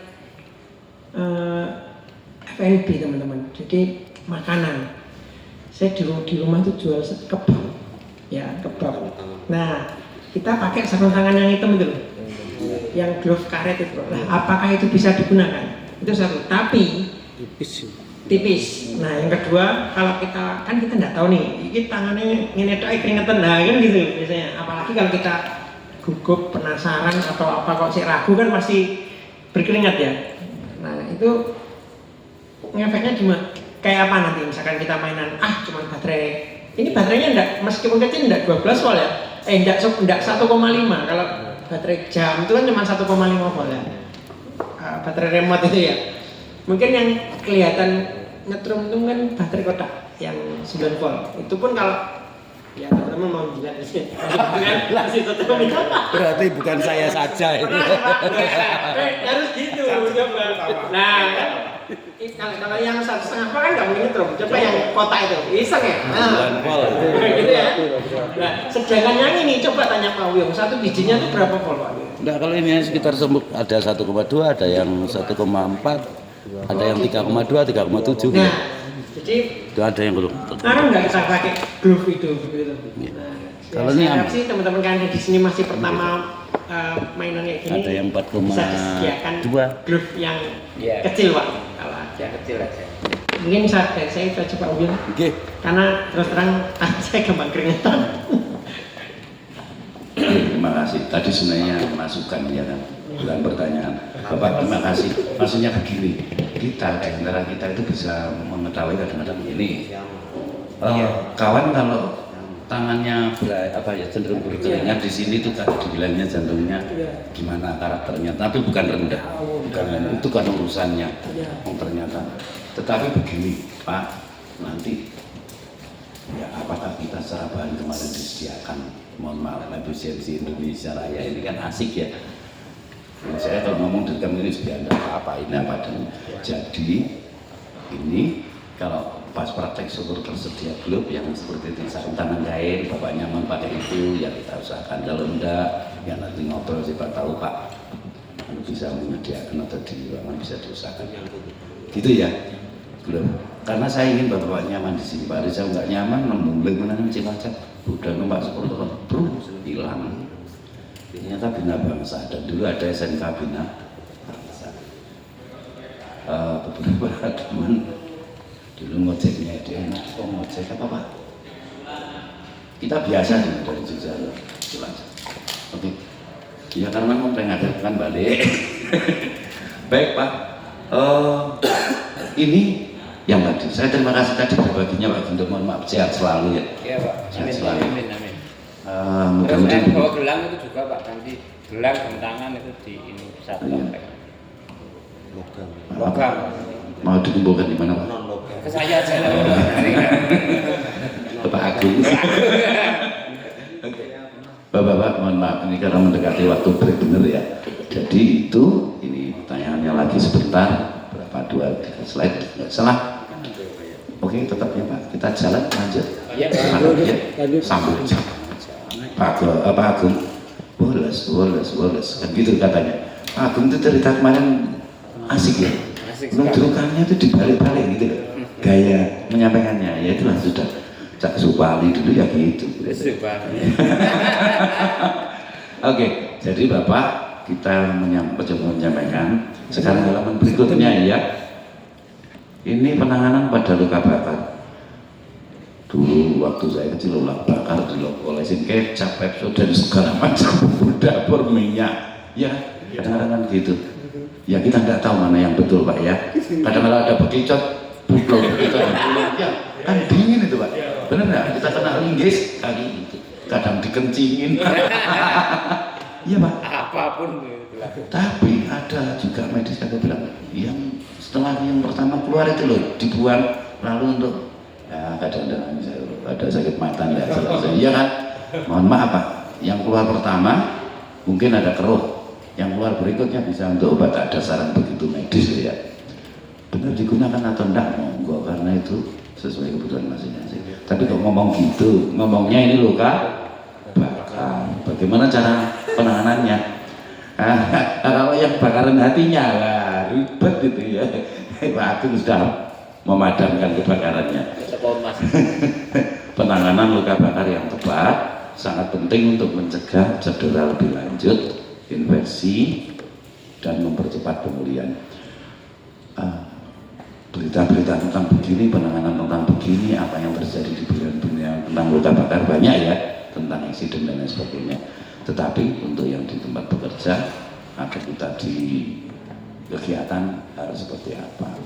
F&B teman-teman. Jadi makanan. Saya di rumah itu jual kebab. Ya kebab. Nah kita pakai sarung tangan yang hitam itu loh. Yang glove karet itu. Nah, apakah itu bisa digunakan? Itu satu. Tapi tipis. Nah yang kedua kalau kita kan kita nggak tahu nih ini tangannya ngedek keringetan nah kan gitu biasanya apalagi kalau kita gugup penasaran atau apa kok sih ragu kan pasti berkeringat ya. Nah itu ngefeknya gimana kayak apa nanti misalkan kita mainan cuma baterai ini baterainya enggak meskipun kecil enggak 12 volt ya enggak 1,5 kalau baterai jam itu kan cuma 1,5 volt ya baterai remote itu ya. Mungkin yang kelihatan nyetrum itu kan baterai kotak yang 9 volt. Itu pun kalau ya teman-teman mau jilat di sini. Berarti bukan saya saja ini. Harus gitu. Nah, kalau yang 1,5 volt kan nggak mungkin nyetrum. Coba yang kotak itu, iseng ya. 9 volt. Gitu ya. Nah, sedangkan yang ini coba tanya Pak Wiyong, satu bijinya itu berapa volt Pak Wiyong? Enggak, kalau ini sekitar ada 1,2, ada yang 1,4. Ada yang 3,2, 3,7. Nah, jadi itu ada yang belum. sekarang nggak kita pakai glove itu begitu. Nah, kalau ini saya harap sih teman-teman kalian di sini masih pertama mainan kayak gini. Ada yang 4,2. Bisa disediakan glove yang kecil Pak. Kalau ada Kecil aja. mungkin saya coba ambil. Oke. Karena terus terang saya gampang keringetan. Terima kasih. Tadi sebenarnya masukan ya kan, bukan pertanyaan. Bapak terima kasih. Maksudnya begini, kita antara kita itu bisa mengetahui kadang-kadang begini. Kawan kalau tangannya cenderung berkeringat di sini itu tadi dibilangnya jantungnya gimana karakternya, tapi bukan rendah, itu kan urusannya. Ternyata. Tetapi begini, Pak, nanti ya apakah kita secara bahan kemarin disediakan, mohon maaf, efisiensi Indonesia Raya ini kan asik ya. Saya kalau ngomong di kamu ini sudah ada apa ini apa dan jadi ini kalau pas praktek syukur tersedia glove yang seperti itu sarung tangan kain, bapak nyaman pakai itu ya kita usahakan. Kalau enggak ya nanti ngobrol siapa tahu Pak bisa menyediakan atau di ruangan bisa diusahakan gitu ya glove. Karena saya ingin bapak nyaman di sini. Pak Rizal nggak nyaman, mulai menanam Cilacap udah numpak 10 tahun, hilang. Ternyata Bina Bangsa dan dulu ada SMK Bina Bangsa. Beberapa teman dulu ngojeknya dia ngojek apa Pak? Kita biasa nih dari Jogja Cilacap. Oke. Ya karena mau mengajarkan balik. Baik Pak. Ini yang tadi. Saya terima kasih tadi berbaginya Pak Guntur. Mohon maaf sehat selalu ya. Iya Pak. Sehat selalu. Amin. Mudah-mudahan Bawa gelang itu juga Pak, nanti gelang jam tangan itu di ini satu sampai logam. Mau dikumpulkan di mana Pak? Ke saya aja. Bapak Agung. Bapak-bapak, mohon maaf ini karena mendekati waktu break bener ya. Jadi itu, ini pertanyaannya lagi sebentar, berapa 2-3 slide, nggak salah. Oke, tetap ya Pak, kita jalan lanjut. Iya, Sambut. Pak Agung, boles, kan gitu katanya. Pak Agung itu cerita kemarin asik ya. Nunjukannya itu dibalik-balik gitu loh. Gaya menyampaikannya, ya itulah sudah. Cak Supali dulu ya gitu. Oke, jadi Bapak kita coba menyampaikan sekarang halaman berikutnya ya. Ini penanganan pada luka bakar. Dulu waktu saya kecil luka bakar diolesin kecap, Pepso dan segala macam dapur minyak. Ya, kadang-kadang gitu. Ya kita nggak tahu mana yang betul Pak ya. Kadang-kadang ada bekicot, ya kan dingin itu Pak. Benar nggak? Kita kena linggis kaki itu. Kadang dikencingin. Iya Pak. Apapun. Tapi ada juga medis kata bilang yang setelah yang pertama keluar itu loh dibuang lalu untuk ya kadang-kadang ada sakit mata nggak selesai. Iya kan? Mohon maaf Pak. Yang keluar pertama mungkin ada keruh. Yang keluar berikutnya bisa untuk obat, ada saran begitu medis ya. Benar digunakan atau enggak monggo karena itu sesuai kebutuhan masing-masing. Tapi kok ngomong gitu, ngomongnya ini luka bakar. Bagaimana cara penanganannya? Kalau yang bakaran hatinya lah ribet gitu ya. Pak Agung sudah memadamkan kebakarannya. Penanganan luka bakar yang tepat sangat penting untuk mencegah cedera lebih lanjut, infeksi, dan mempercepat pemulihan. Berita-berita tentang begini, penanganan tentang begini, apa yang terjadi di dunia tentang luka bakar banyak ya, tentang insiden dan lain sebagainya. Tetapi untuk yang di tempat bekerja, agar kita di kegiatan harus seperti apa?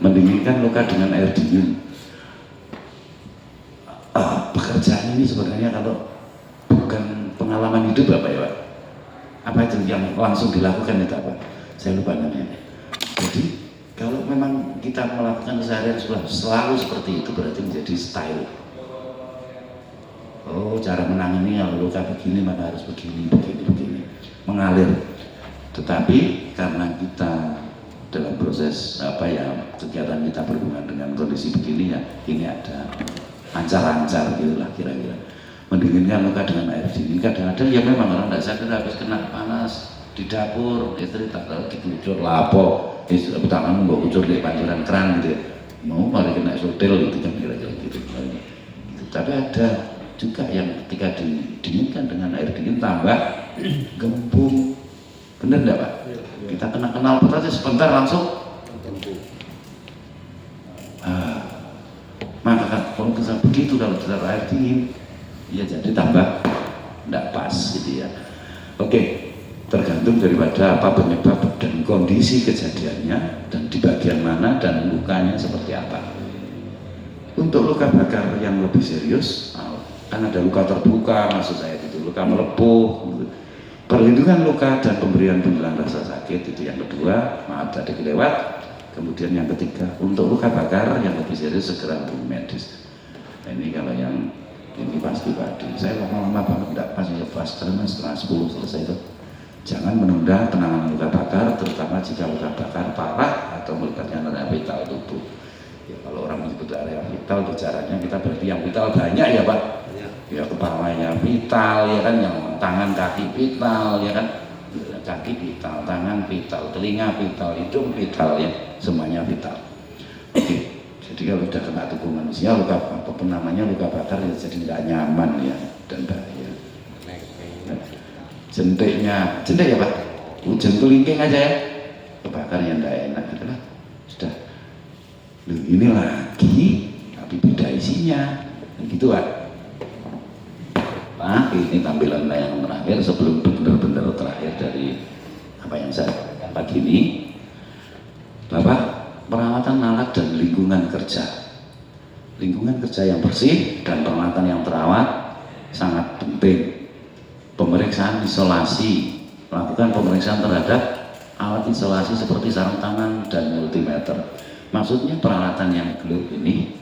Mendinginkan luka dengan air dingin. Pekerjaan ini sebenarnya kalau bukan pengalaman hidup Bapak ya Pak, apa itu yang langsung dilakukan itu apa? Saya lupa namanya. Jadi kalau memang kita melakukan sehari-hari selalu seperti itu berarti menjadi style. Oh, cara menangani kalau luka begini maka harus begini, mengalir. Tetapi karena kita dalam proses kegiatan kita berhubungan dengan kondisi begini ya, ini ada ancar-ancar gitulah kira-kira. Mendinginkan luka dengan air dingin. Kadang-kadang ya memang orang tidak sadar habis kena panas di dapur, istri tak tahu dikucur lapo, tangan mau kucur di pancuran keran gitu ya. Mau malah kena sotel gitu kan kira-kira gitu. Tapi ada juga yang ketika didinginkan dengan air dingin tambah gembung. Bener enggak Pak? Kita kena kenal pot aja sebentar langsung maka kalau bisa begitu kalau ditaruh air dingin ya jadi tambah enggak pas gitu ya. Oke, tergantung daripada apa penyebab dan kondisi kejadiannya dan di bagian mana dan lukanya seperti apa. Untuk luka bakar yang lebih serius kan ada luka terbuka, maksud saya gitu, luka melepuh gitu. Perlindungan luka dan pemberian penjelasan rasa sakit itu yang kedua, maaf tadi kelewat. Kemudian yang ketiga, untuk luka bakar yang lebih serius segera hubungi medis. Nah, ini kalau yang ini pasti Pak, saya lama-lama banget tidak pas ya, pas karena setengah 10 selesai itu. Jangan menunda penanganan luka bakar, terutama jika luka bakar parah atau melibatkan area vital tubuh. Ya, kalau orang menyebut area vital, bicaranya kita berarti yang vital banyak ya Pak. Ya kepalanya vital, ya kan, yang tangan kaki vital, ya kan, kaki vital, tangan vital, telinga vital, hidung vital, ya semuanya vital. Oke, jadi kalau sudah kena tubuh manusia, luka bakar ya jadi nggak nyaman ya dan bahaya. Jentik ya Pak, ujung kelingking aja ya, kebakar yang tidak enak gitu lah. Sudah, ini lagi, tapi beda isinya, gitu Pak. Nah, ini tampilan yang terakhir sebelum benar-benar terakhir dari apa yang saya sampaikan pagi ini. Bapak, perawatan alat dan lingkungan kerja. Lingkungan kerja yang bersih dan peralatan yang terawat sangat penting. Pemeriksaan isolasi, melakukan pemeriksaan terhadap alat isolasi seperti sarung tangan dan multimeter. Maksudnya peralatan yang globe ini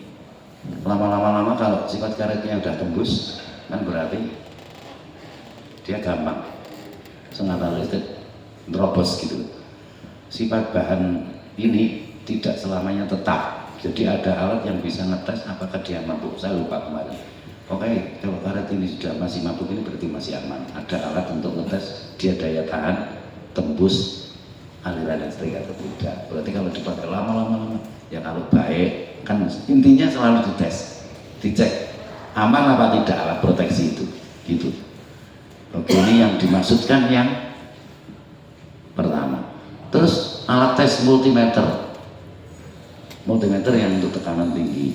lama-lama kalau sifat karetnya udah tembus kan berarti dia gampang sengatan listrik nerobos gitu. Sifat bahan ini tidak selamanya tetap, jadi ada alat yang bisa ngetes apakah dia mampu. Saya lupa kemarin. Oke, kalau karet ini sudah masih mampu ini berarti masih aman. Ada alat untuk ngetes dia daya tahan tembus aliran listrik atau tidak. Berarti kalau dipakai lama-lama ya kalau baik kan intinya selalu dites, dicek aman apa tidak alat proteksi itu gitu. Oke, ini yang dimaksudkan yang pertama. Terus alat tes multimeter yang untuk tekanan tinggi,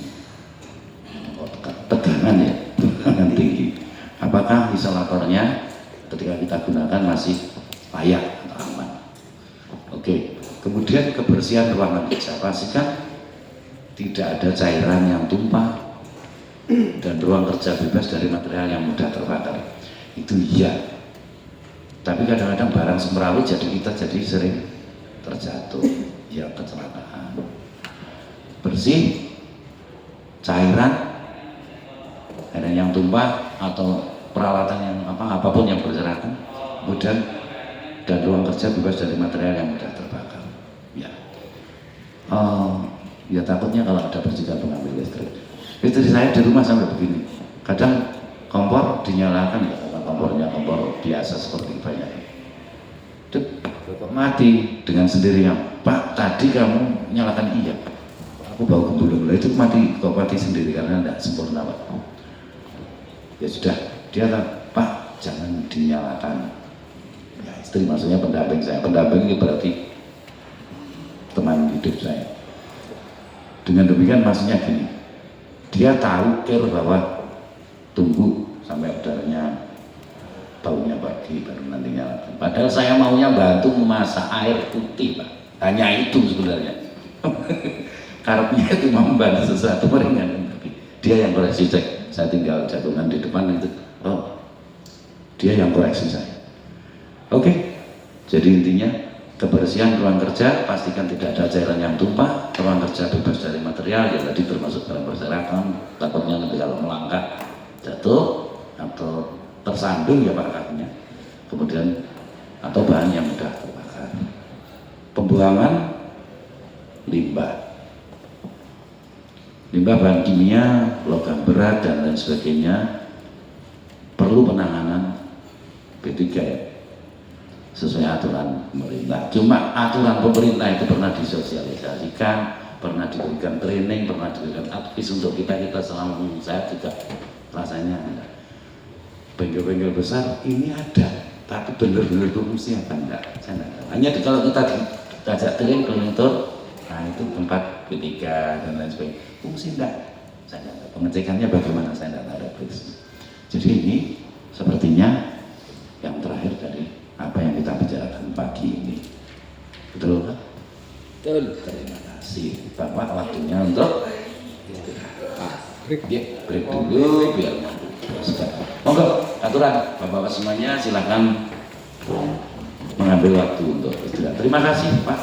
tegangan ya, tegangan tinggi. Apakah isolatornya ketika kita gunakan masih layak atau aman? Oke, kemudian kebersihan ruangan kerja, pastikan tidak ada cairan yang tumpah dan ruang kerja bebas dari material yang mudah terbakar. Itu iya, tapi kadang-kadang barang semrawut jadi kita jadi sering terjatuh, ya kecelakaan. Bersih, cairan yang tumpah atau peralatan yang apapun yang berserakan, kemudian dan ruang kerja bebas dari material yang mudah terbakar. Ya, ya takutnya kalau ada percikan pengambil listrik. Istri saya di rumah sampai begini, kadang kompor dinyalakan ya, kompornya kompor biasa seperti banyak. Mati dengan sendirinya. Pak, tadi kamu nyalakan, iya. Aku bau gembulung, itu mati, kok mati sendiri karena tidak sempurna Pak. Ya sudah, dia Pak jangan dinyalakan. Ya istri maksudnya pendamping saya, pendamping itu berarti teman hidup saya. Dengan demikian maksudnya gini, dia tahu bahwa tunggu sampai udaranya baunya pagi baru nanti nyalakan. Padahal saya maunya bantu memasak air putih Pak, hanya itu sebenarnya. Karepnya itu membantu sesuatu meringankan, tapi dia yang koreksi cek. Saya tinggal jagungan di depan itu, oh dia yang koreksi saya. Oke, jadi intinya kebersihan ruang kerja, pastikan tidak ada cairan yang tumpah, ruang kerja bebas dari material, ya tadi termasuk barang berserakan, takutnya nanti kalau melangkah jatuh atau tersandung ya Pak kakinya, kemudian atau bahan yang mudah terbakar. Pembuangan limbah bahan kimia, logam berat dan lain sebagainya perlu penanganan B3 ya, sesuai aturan pemerintah. Cuma aturan pemerintah itu pernah disosialisasikan, pernah diberikan training, pernah diberikan advice untuk kita selama saya juga rasanya bengkel-bengkel besar ini ada, tapi benar-benar fungsi apa enggak? Saya enggak tahu. Hanya kalau kita diajak training konektor, nah itu tempat B3 dan lain sebagainya, fungsi enggak? Saya enggak tahu. Pengecekannya bagaimana? Saya enggak tahu. Jadi ini sepertinya yang terakhir dari apa yang kita bicarakan pagi ini. Betul kan? Betul. Terima kasih Bapak, waktunya untuk break dulu biar mampu. Monggo, aturan Bapak-Bapak semuanya silakan mengambil waktu untuk istirahat. Terima kasih Pak.